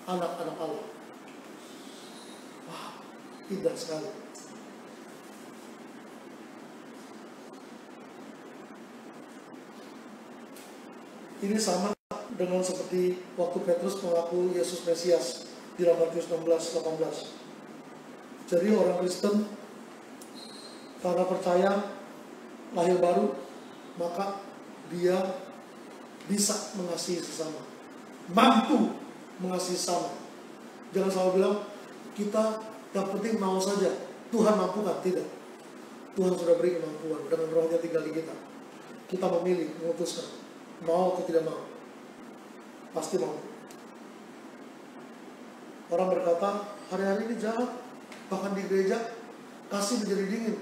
anak-anak Allah. Wah, indah sekali. Ini sama dengan seperti waktu Petrus mengaku Yesus Mesias di dalam Matius 16:18. Jadi orang Kristen karena percaya lahir baru, maka dia bisa mengasihi sesama, mampu mengasihi sesama. Jangan selalu bilang kita yang penting mau saja, Tuhan mampukan. Tidak, Tuhan sudah beri kemampuan dengan Roh-Nya tinggal di kita. Kita memilih, memutuskan mau atau tidak mau. Pasti mau. Orang berkata hari-hari ini jahat, bahkan di gereja kasih menjadi dingin.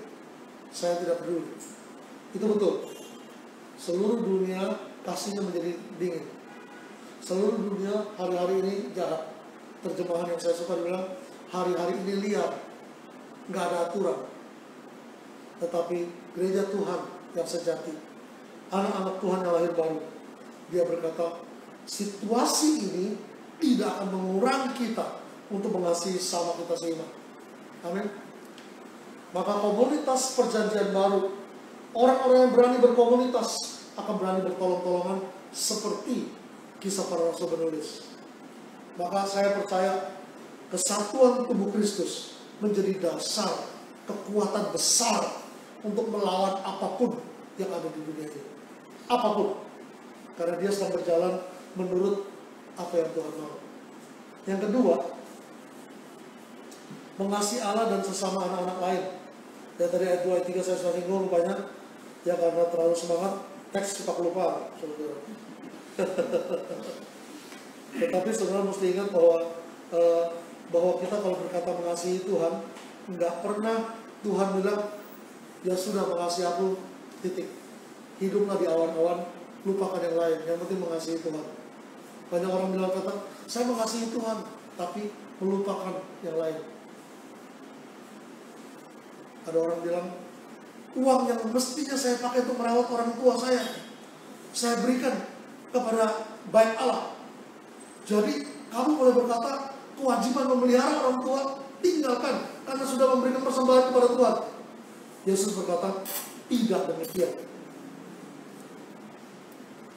Saya tidak peduli. Itu betul. Seluruh dunia kasihnya menjadi dingin. Seluruh dunia hari-hari ini jahat. Terjemahan yang saya suka bilang hari-hari ini liar, nggak ada aturan. Tetapi gereja Tuhan yang sejati, anak-anak Tuhan yang lahir baru, dia berkata situasi ini tidak akan mengurangi kita untuk mengasihi sama kita seiman. Amin. Maka komunitas perjanjian baru, orang-orang yang berani berkomunitas akan berani bertolong-tolongan seperti kisah para rasul menulis. Maka saya percaya kesatuan tubuh Kristus menjadi dasar kekuatan besar untuk melawan apapun yang ada di dunia ini. Apapun. Karena dia sedang berjalan menurut apa yang Tuhan mau. Yang kedua, mengasihi Allah dan sesama anak-anak lain. Ya tadi ayat 2 ayat 3 saya sudah singgung rupanya. Ya karena terlalu semangat, teks suka kelupaan. Tetapi saudara mesti ingat bahwa kita kalau berkata mengasihi Tuhan, nggak pernah Tuhan bilang, ya sudah mengasihi aku, titik. Hiduplah di awan-awan, lupakan yang lain. Yang penting mengasihi Tuhan. Banyak orang bilang kata, saya mengasihi Tuhan, tapi melupakan yang lain. Ada orang bilang, uang yang mestinya saya pakai untuk merawat orang tua saya berikan kepada baik Allah. Jadi kamu boleh berkata kewajiban memelihara orang tua tinggalkan karena sudah memberikan persembahan kepada Tuhan. Yesus berkata tidak demikian.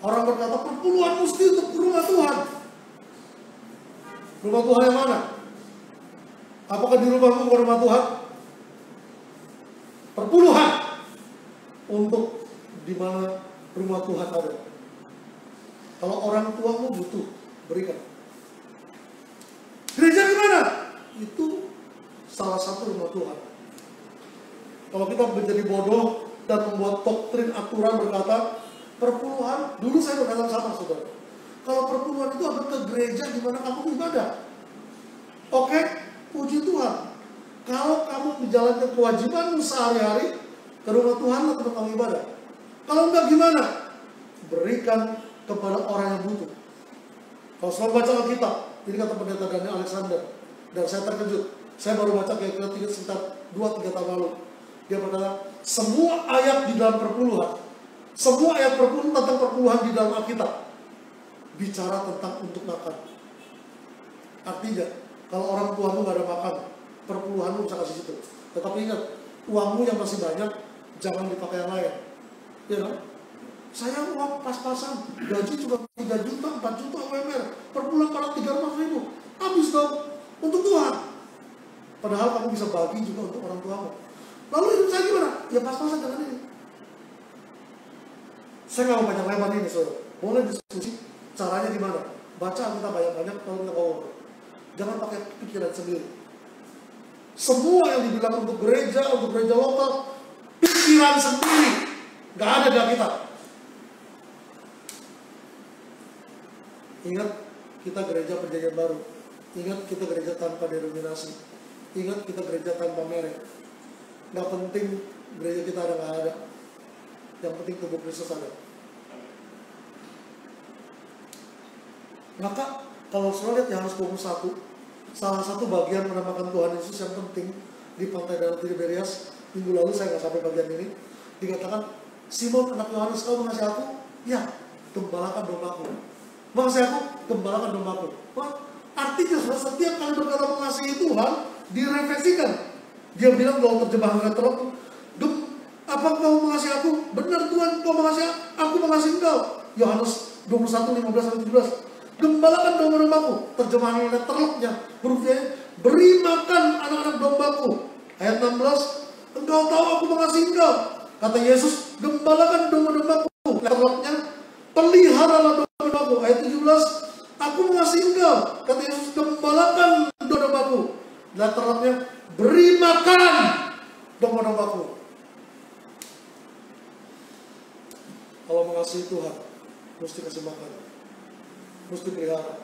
Orang berkata perpuluhan mesti untuk rumah Tuhan. Rumah Tuhan yang mana? Apakah di rumahmu bukan rumah Tuhan? Perpuluhan untuk di mana rumah Tuhan ada. Kalau orang tuamu butuh, berikan. Gereja di mana? Itu salah satu rumah Tuhan. Kalau kita menjadi bodoh dan membuat doktrin aturan berkata perpuluhan, dulu saya berkata sama saudara. Kalau perpuluhan itu ada ke gereja di mana kamu ibadah. Oke, puji Tuhan. Kalau kamu menjalankan kewajibanmu sehari-hari ke rumah Tuhan atau tempat kamu ibadah. Kalau enggak gimana? Berikan kepada orang yang butuh. Kalau selalu baca Alkitab, ini kata pendeta Daniel Alexander, dan saya terkejut. Saya baru baca kayak sekitar 2-3 tahun lalu. Dia berkata, semua ayat di dalam perpuluhan, semua ayat perpuluhan tentang perpuluhan di dalam Alkitab bicara tentang untuk makan. Artinya, kalau orang tuamu nggak ada makan, perpuluhanmu bisa kasih situ. Tetapi ingat, uangmu yang masih banyak, jangan dipakai yang lain. Ya kan? Saya uang pas-pasan, gaji cuma 3 juta, 4 juta UMR, per bulan pada 300.000, habis dong untuk Tuhan. Padahal kamu bisa bagi juga untuk orang tuamu. Lalu hidup saya gimana? Ya pas-pasan dengan ini. Saya nggak mau banyak lebar ini, saudara. Boleh diskusi, caranya gimana? Baca kita banyak-banyak, kalau kita ngomong. Jangan pakai pikiran sendiri. Semua yang dibilang untuk gereja lokal, pikiran sendiri, nggak ada di Alkitab. Ingat kita gereja perjanjian baru. Ingat kita gereja tanpa denominasi. Ingat kita gereja tanpa merek. Gak penting gereja kita ada gak ada. Yang penting tubuh Kristus ada. Maka kalau sudah lihat Yohanes 21, salah satu bagian menamakan Tuhan Yesus yang penting di pantai Danau Tiberias. Minggu lalu saya gak sampai bagian ini. Dikatakan, Simon anak Yohanes, kau mengasihi aku? Ya. gembalakan dombaku. Mengasihi aku, gembalakan dombaku. Wah, artinya setiap kali berkata mengasihi Tuhan, direfleksikan. Dia bilang dalam terjemahan Reterok, apa kau mengasihi aku? Benar Tuhan, kau mengasihi aku, mengasihi engkau. Yohanes 21:15-17. Gembalakan domba-dombaku. Terjemahan Letterlocknya, hurufnya, beri makan anak-anak dombaku. Ayat 16, engkau tahu aku mengasihi engkau. Kata Yesus, gembalakan domba-dombaku. Letterlocknya, peliharalah domba-dombaku. Ayat 17, aku mengasihi engkau. Kata Yesus, gembalakan domba-dombaku. Letterlocknya, beri makan domba-dombaku. Kalau mengasihi Tuhan, mesti kasih makan, mesti pelihara,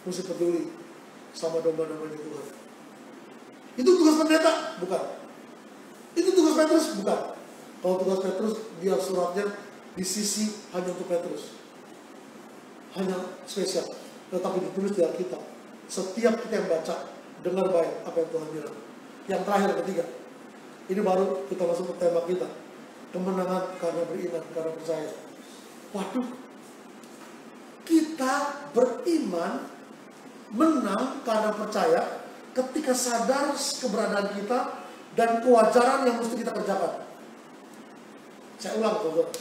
mesti peduli sama domba-dombanya Tuhan. Itu tugas pendeta? Bukan. Itu tugas Petrus? Bukan. Kalau tugas Petrus, dia suratnya di sisi hanya untuk Petrus, hanya spesial. Tetapi ditulis di Alkitab. Setiap kita yang baca, dengar baik apa yang Tuhan bilang. Yang terakhir, ketiga, ini baru kita masuk ke tema kita. Kemenangan karena beriman, karena percaya. Waduh, kita beriman, menang karena percaya ketika sadar keberadaan kita dan kewajaran yang mesti kita kerjakan. Saya ulang, saudara.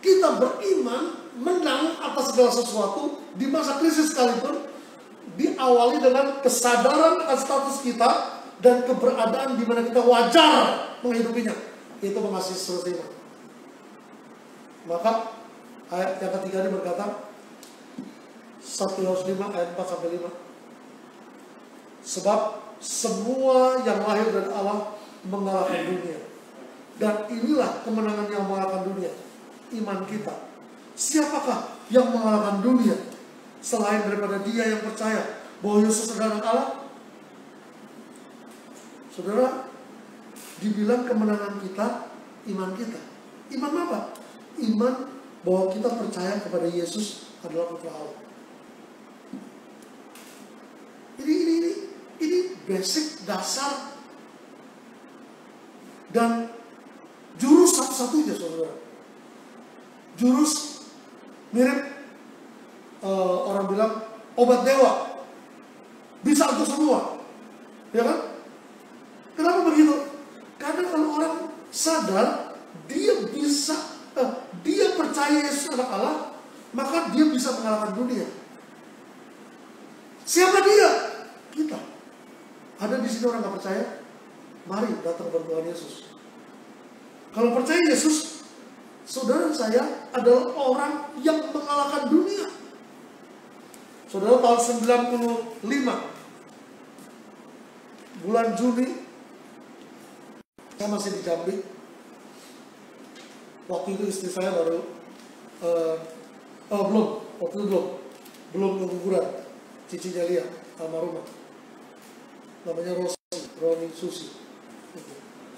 Kita beriman, menang atas segala sesuatu di masa krisis sekalipun, diawali dengan kesadaran akan status kita dan keberadaan di mana kita wajar menghidupinya. Itu mengasihi sesama. Maka ayat yang ketiga ini berkata 1 Yohanes 5 ayat 4-5. Sebab semua yang lahir dari Allah mengalahkan dunia. Dan inilah kemenangan yang mengalahkan dunia, iman kita. Siapakah yang mengalahkan dunia selain daripada dia yang percaya bahwa Yesus adalah Allah? Saudara, dibilang kemenangan kita, iman kita. Iman apa? Iman bahwa kita percaya kepada Yesus adalah putra Allah. Ini basic, dasar, dan jurus satu-satunya, saudara. Jurus mirip orang bilang obat dewa, bisa untuk semua, ya kan? Kenapa begitu? Karena kalau orang sadar dia bisa, dia percaya Yesus adalah Allah, maka dia bisa mengalahkan dunia. Siapa dia? Kita. Ada di sini orang nggak percaya? Mari datang kepada Tuhan Yesus. Kalau percaya Yesus, saudara saya adalah orang yang mengalahkan dunia. Saudara, tahun 95, bulan Juni, saya masih di Jambi. Waktu itu istri saya baru belum keguguran. Cicinya Lia, almarhumah. Namanya Roni Susi.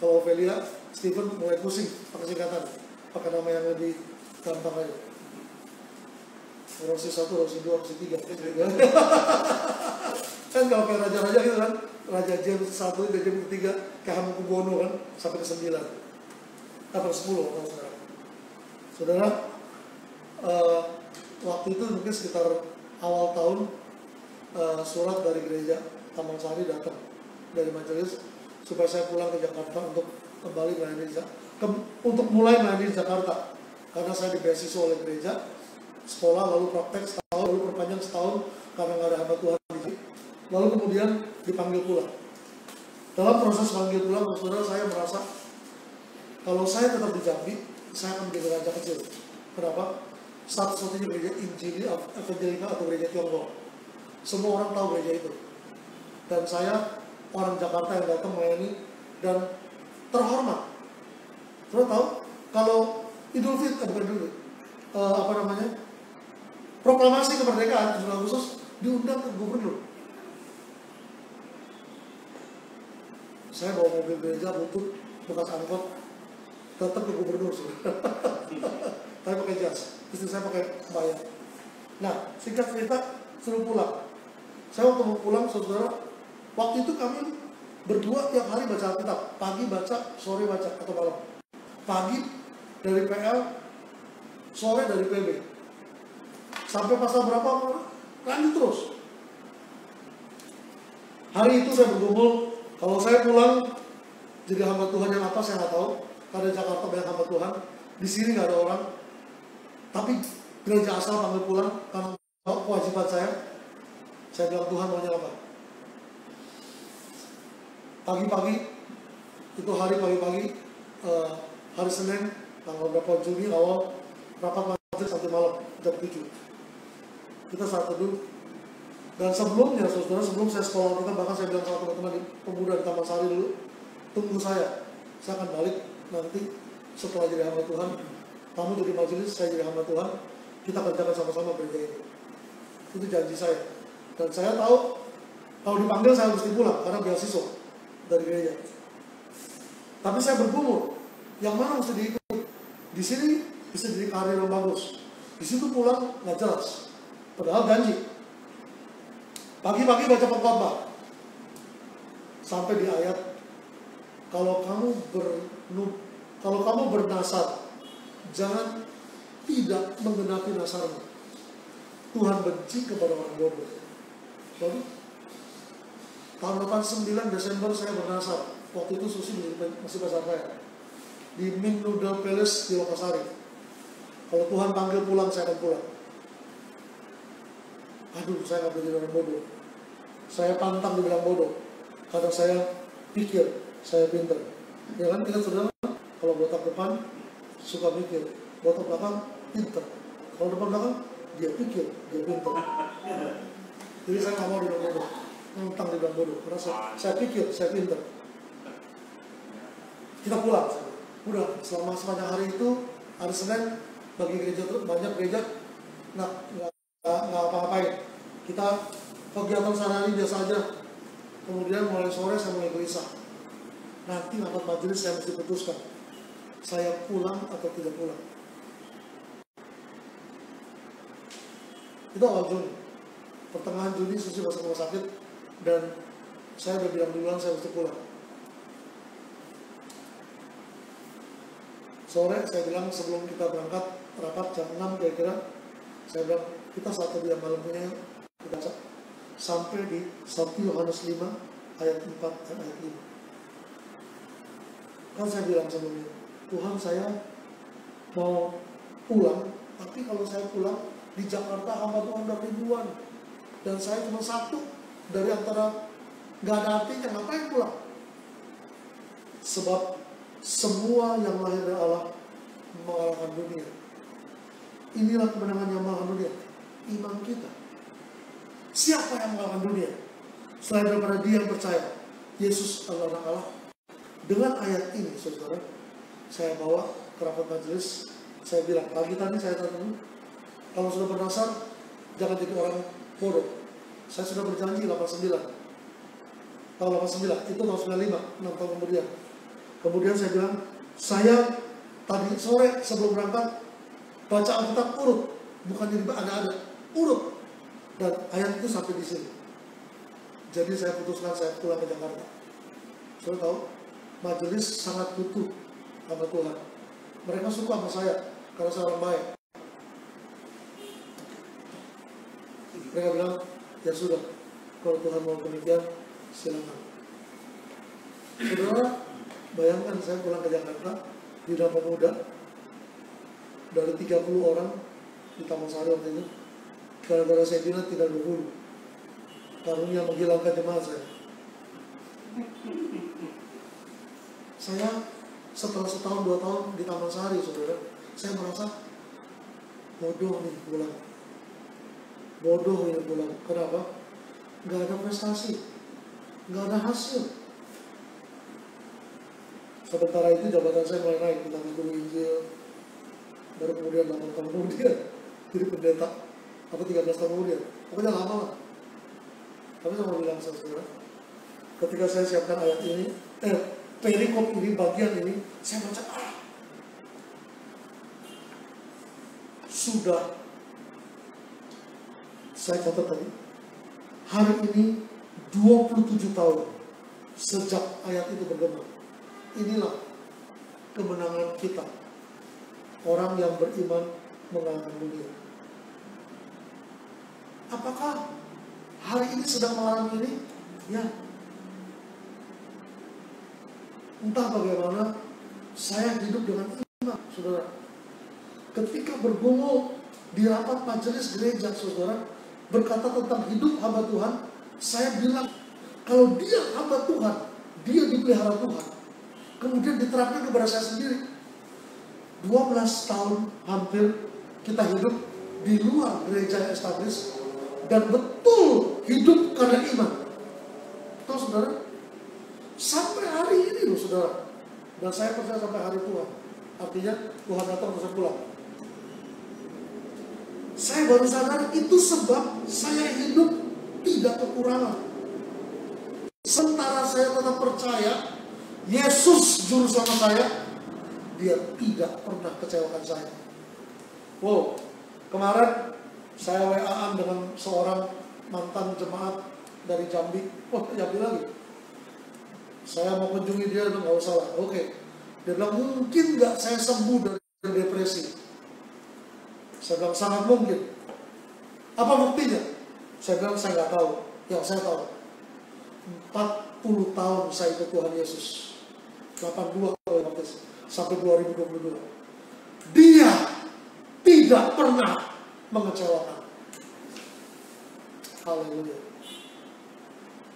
Kalau Velia, Stephen mulai pusing pakai singkatan, pakai nama yang lebih gampang aja. Rosi 1, Rosi 2, Rosi 3. Kan kalau kayak raja-raja gitu kan, Raja James 1, Raja James 3, kayak Hamengkubuwono kan, sampai ke 9. Atau 10 kalau sekarang. Saudara, waktu itu mungkin sekitar awal tahun, surat dari gereja Taman Sari datang dari majelis supaya saya pulang ke Jakarta untuk kembali melayani untuk mulai melayani di Jakarta, karena saya dibeasiswa oleh gereja, sekolah, lalu praktek setahun, lalu perpanjang setahun karena nggak ada hamba Tuhan di sini, lalu kemudian dipanggil pulang. Dalam proses panggil pulang, saudara, saya merasa kalau saya tetap di Jambi, saya akan menjadi raja kecil. Kenapa? Satu-satunya gereja Injili Evangelika atau gereja Tiongkok. Semua orang tahu gereja itu. Dan saya orang Jakarta yang datang melayani dan terhormat. Saudara tahu, kalau Idul Fitri, proklamasi kemerdekaan 7 Agustus diundang ke gubernur. Saya bawa mobil gereja butut bekas angkot, datang ke gubernur. Saya pakai jas, istri saya pakai kebaya. Nah, singkat cerita, suruh pulang. Saya waktu mau pulang, saudara, waktu itu kami berdua tiap hari baca Alkitab. Pagi baca, sore baca, atau malam. Pagi dari PL, sore dari PB. Sampai pasal berapa? Lanjut terus. Hari itu saya bergumul, kalau saya pulang jadi hamba Tuhan yang apa saya nggak tahu. Karena Jakarta banyak hamba Tuhan, di sini nggak ada orang. Tapi gereja asal panggil pulang karena kewajiban saya. Saya bilang, Tuhan maunya apa? Pagi-pagi, itu hari pagi-pagi, hari Senin, tanggal berapa Juni awal, rapat majelis sampai malam, jam 7. Kita saat teduh. Dan sebelumnya, saudara, sebelum saya sekolah kita, bahkan saya bilang sama teman-teman pemuda di Taman Sari dulu, tunggu saya akan balik nanti setelah jadi hamba Tuhan. Kamu jadi majelis, saya jadi hamba Tuhan, kita kerjakan sama-sama gereja ini. Itu janji saya. Dan saya tahu, kalau dipanggil saya mesti pulang, karena beasiswa dari gereja. Tapi saya bergumul, yang mana mesti diikut? Di sini bisa jadi karir yang bagus. Di situ pulang nggak jelas. Padahal janji. Pagi-pagi baca pengkhotbah. Sampai di ayat, kalau kamu bernasar, jangan tidak menggenapi nasarmu. Tuhan benci kepada orang bodoh. Lalu, tahun 89 Desember saya bernasar. Waktu itu Susi masih besar saya. Di Min Noodle Palace di Lokasari. Kalau Tuhan panggil pulang, saya akan pulang. Aduh, saya nggak boleh jadi orang bodoh. Saya pantang dibilang bodoh. Karena saya pikir, saya pintar. Ya kan, kita saudara, kalau botak depan, suka mikir. Botak belakang, pintar. Kalau depan belakang, dia pikir, dia pintar. Jadi saya nggak mau dibilang bodoh. Pantang dibilang bodoh. Karena saya pikir, saya pintar. Kita pulang. Udah, selama sepanjang hari itu, hari Senin, bagi gereja banyak gereja nggak apa-apain. Kita kegiatan sehari-hari biasa aja. Kemudian mulai sore saya mulai gelisah. Nanti rapat majelis saya mesti putuskan, saya pulang atau tidak pulang. Itu awal Juni. Pertengahan Juni Susi masuk rumah sakit dan saya udah bilang duluan saya mesti pulang. Sore saya bilang sebelum kita berangkat rapat jam 6 kira-kira, saya bilang kita saat tadi yang malam punya kita baca sampai di 1 Yohanes 5 ayat 4 dan ayat 5. Kan saya bilang sebelumnya, Tuhan saya mau pulang, tapi kalau saya pulang di Jakarta hamba Tuhan udah ribuan dan saya cuma satu dari antara nggak ada artinya, ngapain pulang? Sebab semua yang lahir dari Allah mengalahkan dunia. Inilah kemenangan yang mengalahkan dunia, iman kita. Siapa yang mengalahkan dunia? Selain daripada dia yang percaya Yesus adalah anak Allah. Dengan ayat ini, saudara, saya bawa ke rapat majelis. Saya bilang, pagi tadi saya tanya, kalau sudah bernasar, jangan jadi orang bodoh. Saya sudah berjanji 89. Tahun 89, itu tahun 95, 6 tahun kemudian. Kemudian saya bilang, saya tadi sore sebelum berangkat, baca Alkitab urut. Bukan jadi ada urut. Dan ayat itu sampai di sini. Jadi saya putuskan saya pulang ke Jakarta. Saudara tahu, majelis sangat butuh sama Tuhan. Mereka suka sama saya karena saya orang baik. Mereka bilang, ya sudah, kalau Tuhan mau demikian, silakan. Saudara, bayangkan saya pulang ke Jakarta, di Dapa Muda, dari 30 orang di Taman Sari waktu itu, gara-gara saya bilang tidak dulu, karunia menghilangkan jemaat saya. Saya setelah setahun 2 tahun di Taman Sari, saudara, saya merasa bodoh nih pulang. Bodoh ini pulang. Kenapa? Gak ada prestasi, gak ada hasil. Sementara itu jabatan saya mulai naik, kita guru Injil, baru kemudian 8 tahun kemudian jadi pendeta, atau 13 tahun kemudian, pokoknya lama lah. Tapi saya mau bilang saudara, ketika saya siapkan ayat ini, perikop ini, bagian ini, saya baca, sudah, saya catat tadi, hari ini 27 tahun sejak ayat itu bergema. Inilah kemenangan kita, orang yang beriman mengalahkan dunia. Apakah hari ini sedang mengalami ini? Ya. Entah bagaimana, saya hidup dengan iman, saudara. Ketika bergumul di rapat majelis gereja, saudara, berkata tentang hidup hamba Tuhan, saya bilang, kalau dia hamba Tuhan, dia dipelihara Tuhan. Kemudian diterapkan kepada saya sendiri. 12 tahun hampir kita hidup di luar gereja yang establis, dan betul hidup karena iman. Betul, saudara? Sampai hari ini loh, saudara. Dan saya percaya sampai hari Tuhan. Artinya Tuhan datang terus pulang. Saya baru sadar itu sebab saya hidup tidak kekurangan. Sementara saya tetap percaya Yesus juru selamat saya, dia tidak pernah kecewakan saya. Wow, kemarin saya WA-an dengan seorang mantan jemaat dari Jambi. Oh, Jambi lagi. Saya mau kunjungi dia, nggak usah lah. Oke. Dia bilang, mungkin nggak saya sembuh dari depresi? Saya bilang, sangat mungkin. Apa buktinya? Saya bilang, saya nggak tahu. Yang saya tahu, 40 tahun saya ikut Tuhan Yesus. 82 kalau baptis, sampai 2022. Dia tidak pernah mengecewakan. Haleluya.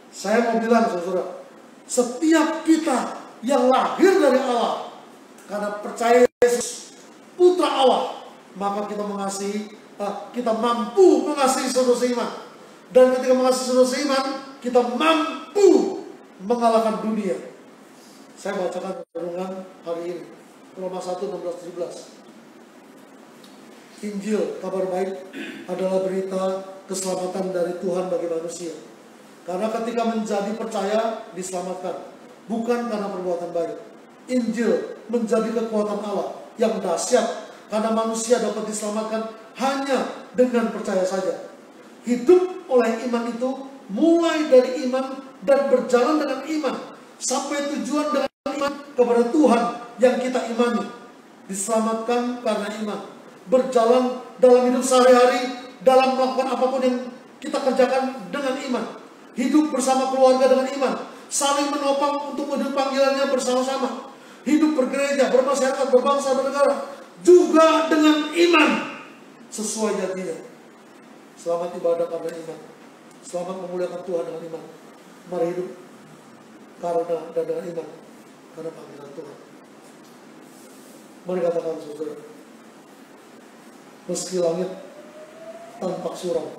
Saya mau bilang, saudara, setiap kita yang lahir dari Allah karena percaya Yesus Putra Allah, maka kita mengasihi, kita mampu mengasihi saudara seiman. Dan ketika mengasihi saudara seiman, kita mampu mengalahkan dunia. Saya bacakan renungan hari ini, Roma 1, 16-17. Injil, kabar baik, adalah berita keselamatan dari Tuhan bagi manusia. Karena ketika menjadi percaya, diselamatkan, bukan karena perbuatan baik. Injil menjadi kekuatan Allah yang dahsyat, karena manusia dapat diselamatkan hanya dengan percaya saja. Hidup oleh iman itu mulai dari iman dan berjalan dengan iman, sampai tujuan dengan iman kepada Tuhan yang kita imani. Diselamatkan karena iman. Berjalan dalam hidup sehari-hari, dalam melakukan apapun yang kita kerjakan dengan iman. Hidup bersama keluarga dengan iman. Saling menopang untuk menuju panggilannya bersama-sama. Hidup bergereja, bermasyarakat, berbangsa, bernegara juga dengan iman sesuai janjinya. Selamat ibadah karena iman. Selamat memuliakan Tuhan dengan iman. Mari hidup karena dan dengan iman karena panggilan Tuhan. Mari katakan, saudara, meski langit tampak suram,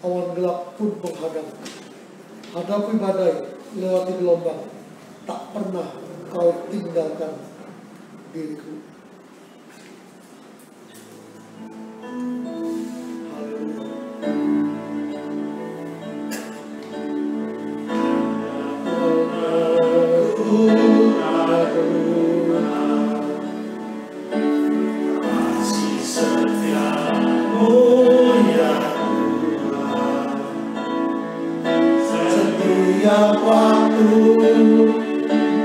awan gelap pun menghadang, hadapi badai, lewati gelombang, tak pernah kau tinggalkan diriku. Setiap waktu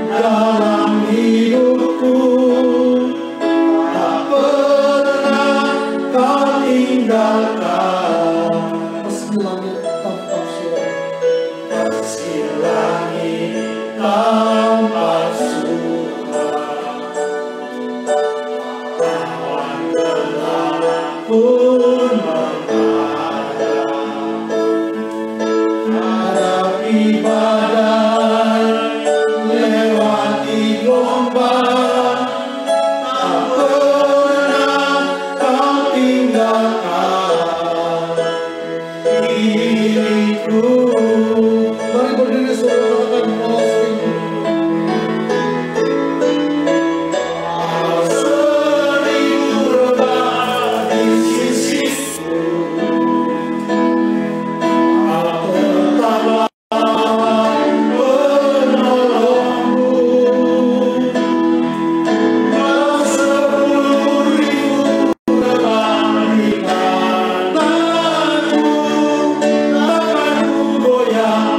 dalam hidupku, tak pernah kau tinggalkan. Meski langit tampak suram, meski langit tampak suram, awan gelap pun menghadang, hadapi badai, lewati gelombang, tak pernah kau tinggalkan diriku. mari berdiri saudara, katakan Kau sering berada di sisiku, kau tetaplah penolongku. Kau 10.000 kebangkitanku, takkan ku goyah.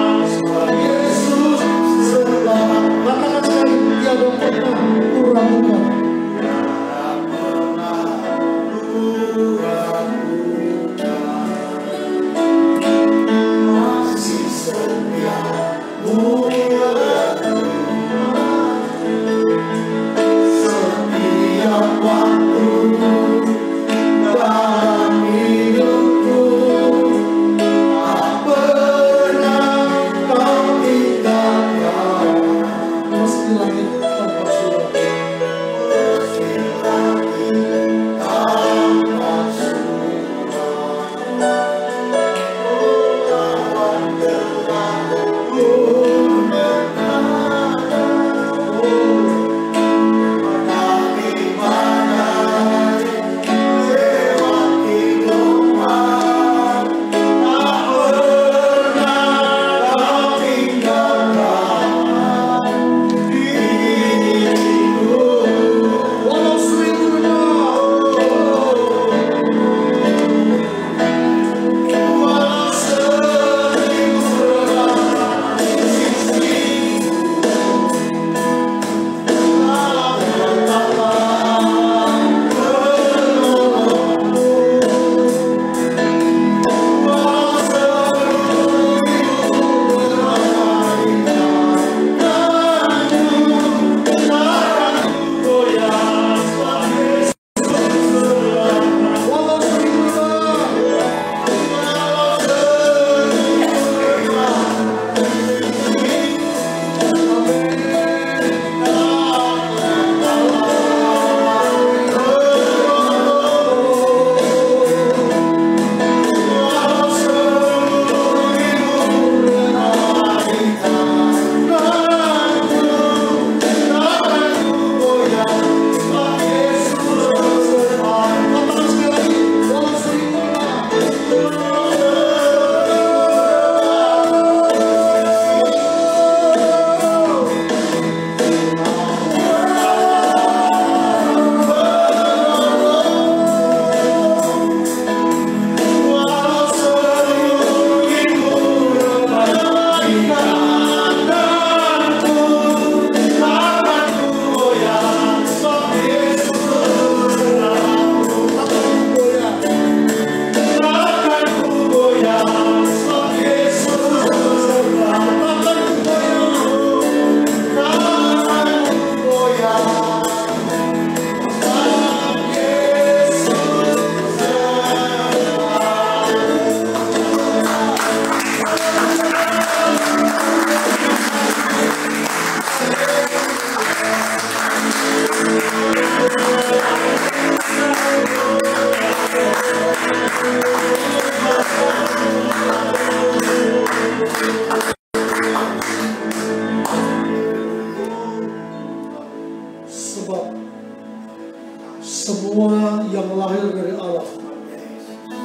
Semua yang lahir dari Allah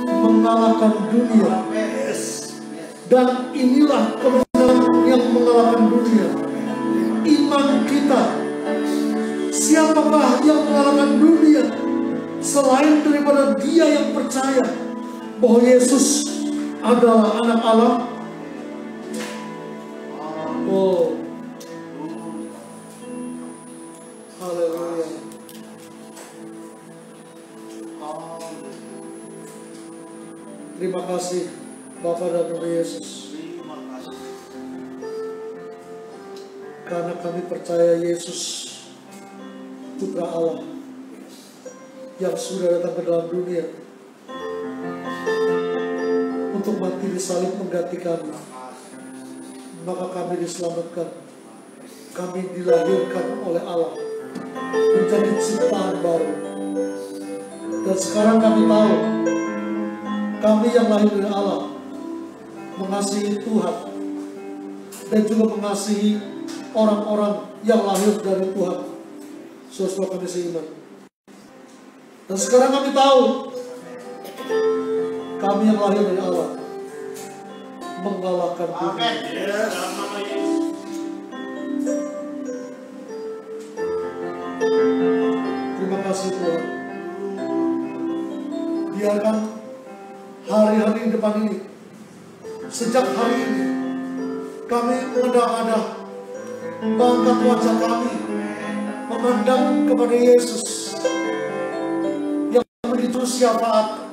mengalahkan dunia. Dan inilah kemenangan yang mengalahkan dunia. Iman kita. Siapakah yang mengalahkan dunia selain daripada dia yang percaya bahwa Yesus adalah anak Allah? Oh, haleluya. Terima kasih Bapa dan Roh Yesus, karena kami percaya Yesus Putra Allah yang sudah datang ke dalam dunia untuk mati di salib menggantikan, maka kami diselamatkan. Kami dilahirkan oleh Allah menjadi ciptaan baru. Dan sekarang kami tahu, kami yang lahir dari Allah mengasihi Tuhan dan juga mengasihi orang-orang yang lahir dari Tuhan. Saudara kami seiman. Dan sekarang kami tahu, kami yang lahir dari Allah mengalahkan dunia. Terima kasih Tuhan. Biarkan hari-hari di depan ini, sejak hari ini, kami mengadah-adah mengangkat wajah kami, memandang kepada Yesus yang begitu syafaat,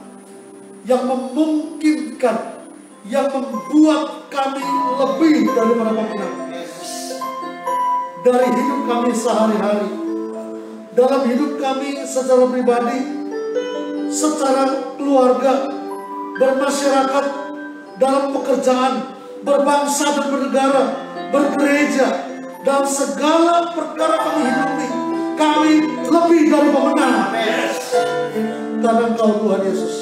yang memungkinkan, yang membuat kami lebih daripada pemenang dari hidup kami sehari-hari, dalam hidup kami secara pribadi, secara keluarga, bermasyarakat, dalam pekerjaan, berbangsa dan bernegara, bergereja, dalam segala perkara kami hidupi, kami lebih dari pemenang. Karena Engkau Tuhan Yesus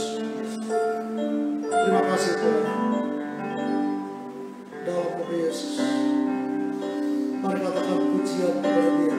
kasih Tuhan. Dalam nama Yesus. Mari katakan pujian kepada Dia.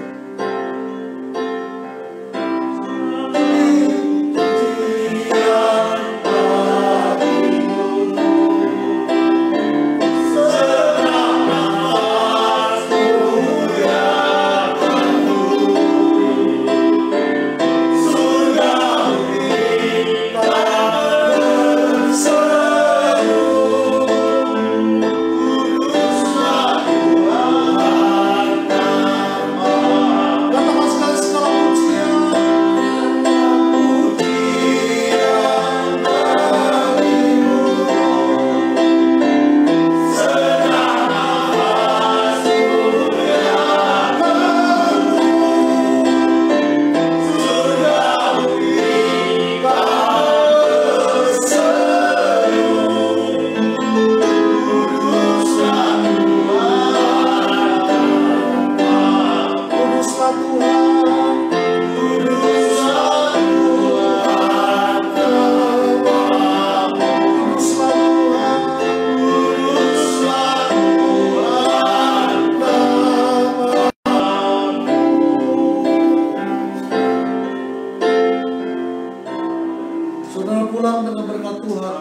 Saudara pulang dengan berkat Tuhan.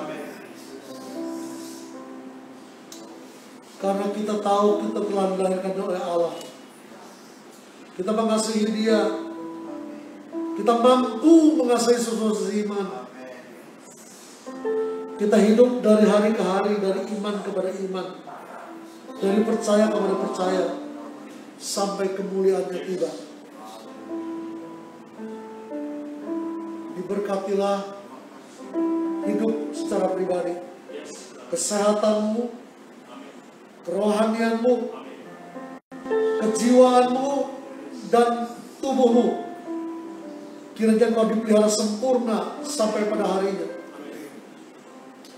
Karena kita tahu kita telah dilahirkan oleh Allah. Kita mengasihi Dia. Kita mampu mengasihi sesuatu seiman. Kita hidup dari hari ke hari, dari iman kepada iman, dari percaya kepada percaya, sampai kemuliaannya tiba. Diberkatilah hidup secara pribadi, kesehatanmu, kerohanianmu, kejiwaanmu, dan tubuhmu. Kiranya kau dipelihara sempurna sampai pada harinya.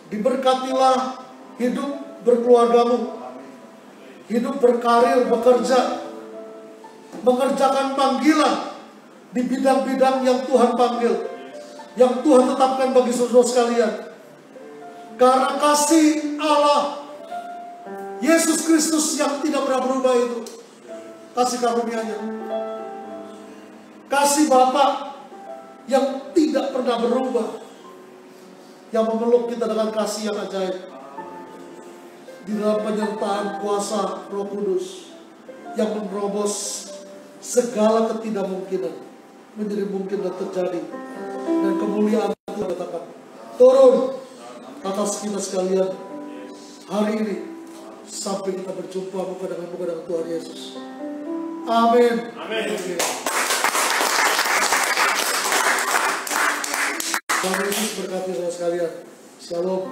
Diberkatilah hidup berkeluargamu, hidup berkarir, bekerja, mengerjakan panggilan di bidang-bidang yang Tuhan panggil, yang Tuhan tetapkan bagi saudara sekalian. Karena kasih Allah Yesus Kristus yang tidak pernah berubah itu, kasih karunia-Nya, kasih Bapa yang tidak pernah berubah, yang memeluk kita dengan kasih yang ajaib, di dalam penyertaan kuasa Roh Kudus yang menerobos segala ketidakmungkinan menjadi mungkin dan terjadi. Dan kemuliaan Tuhan katakan turun atas kita sekalian hari ini sampai kita berjumpa muka dengan Tuhan Yesus. Amin. Amin. Tuhan Yesus berkati saudara sekalian. Shalom.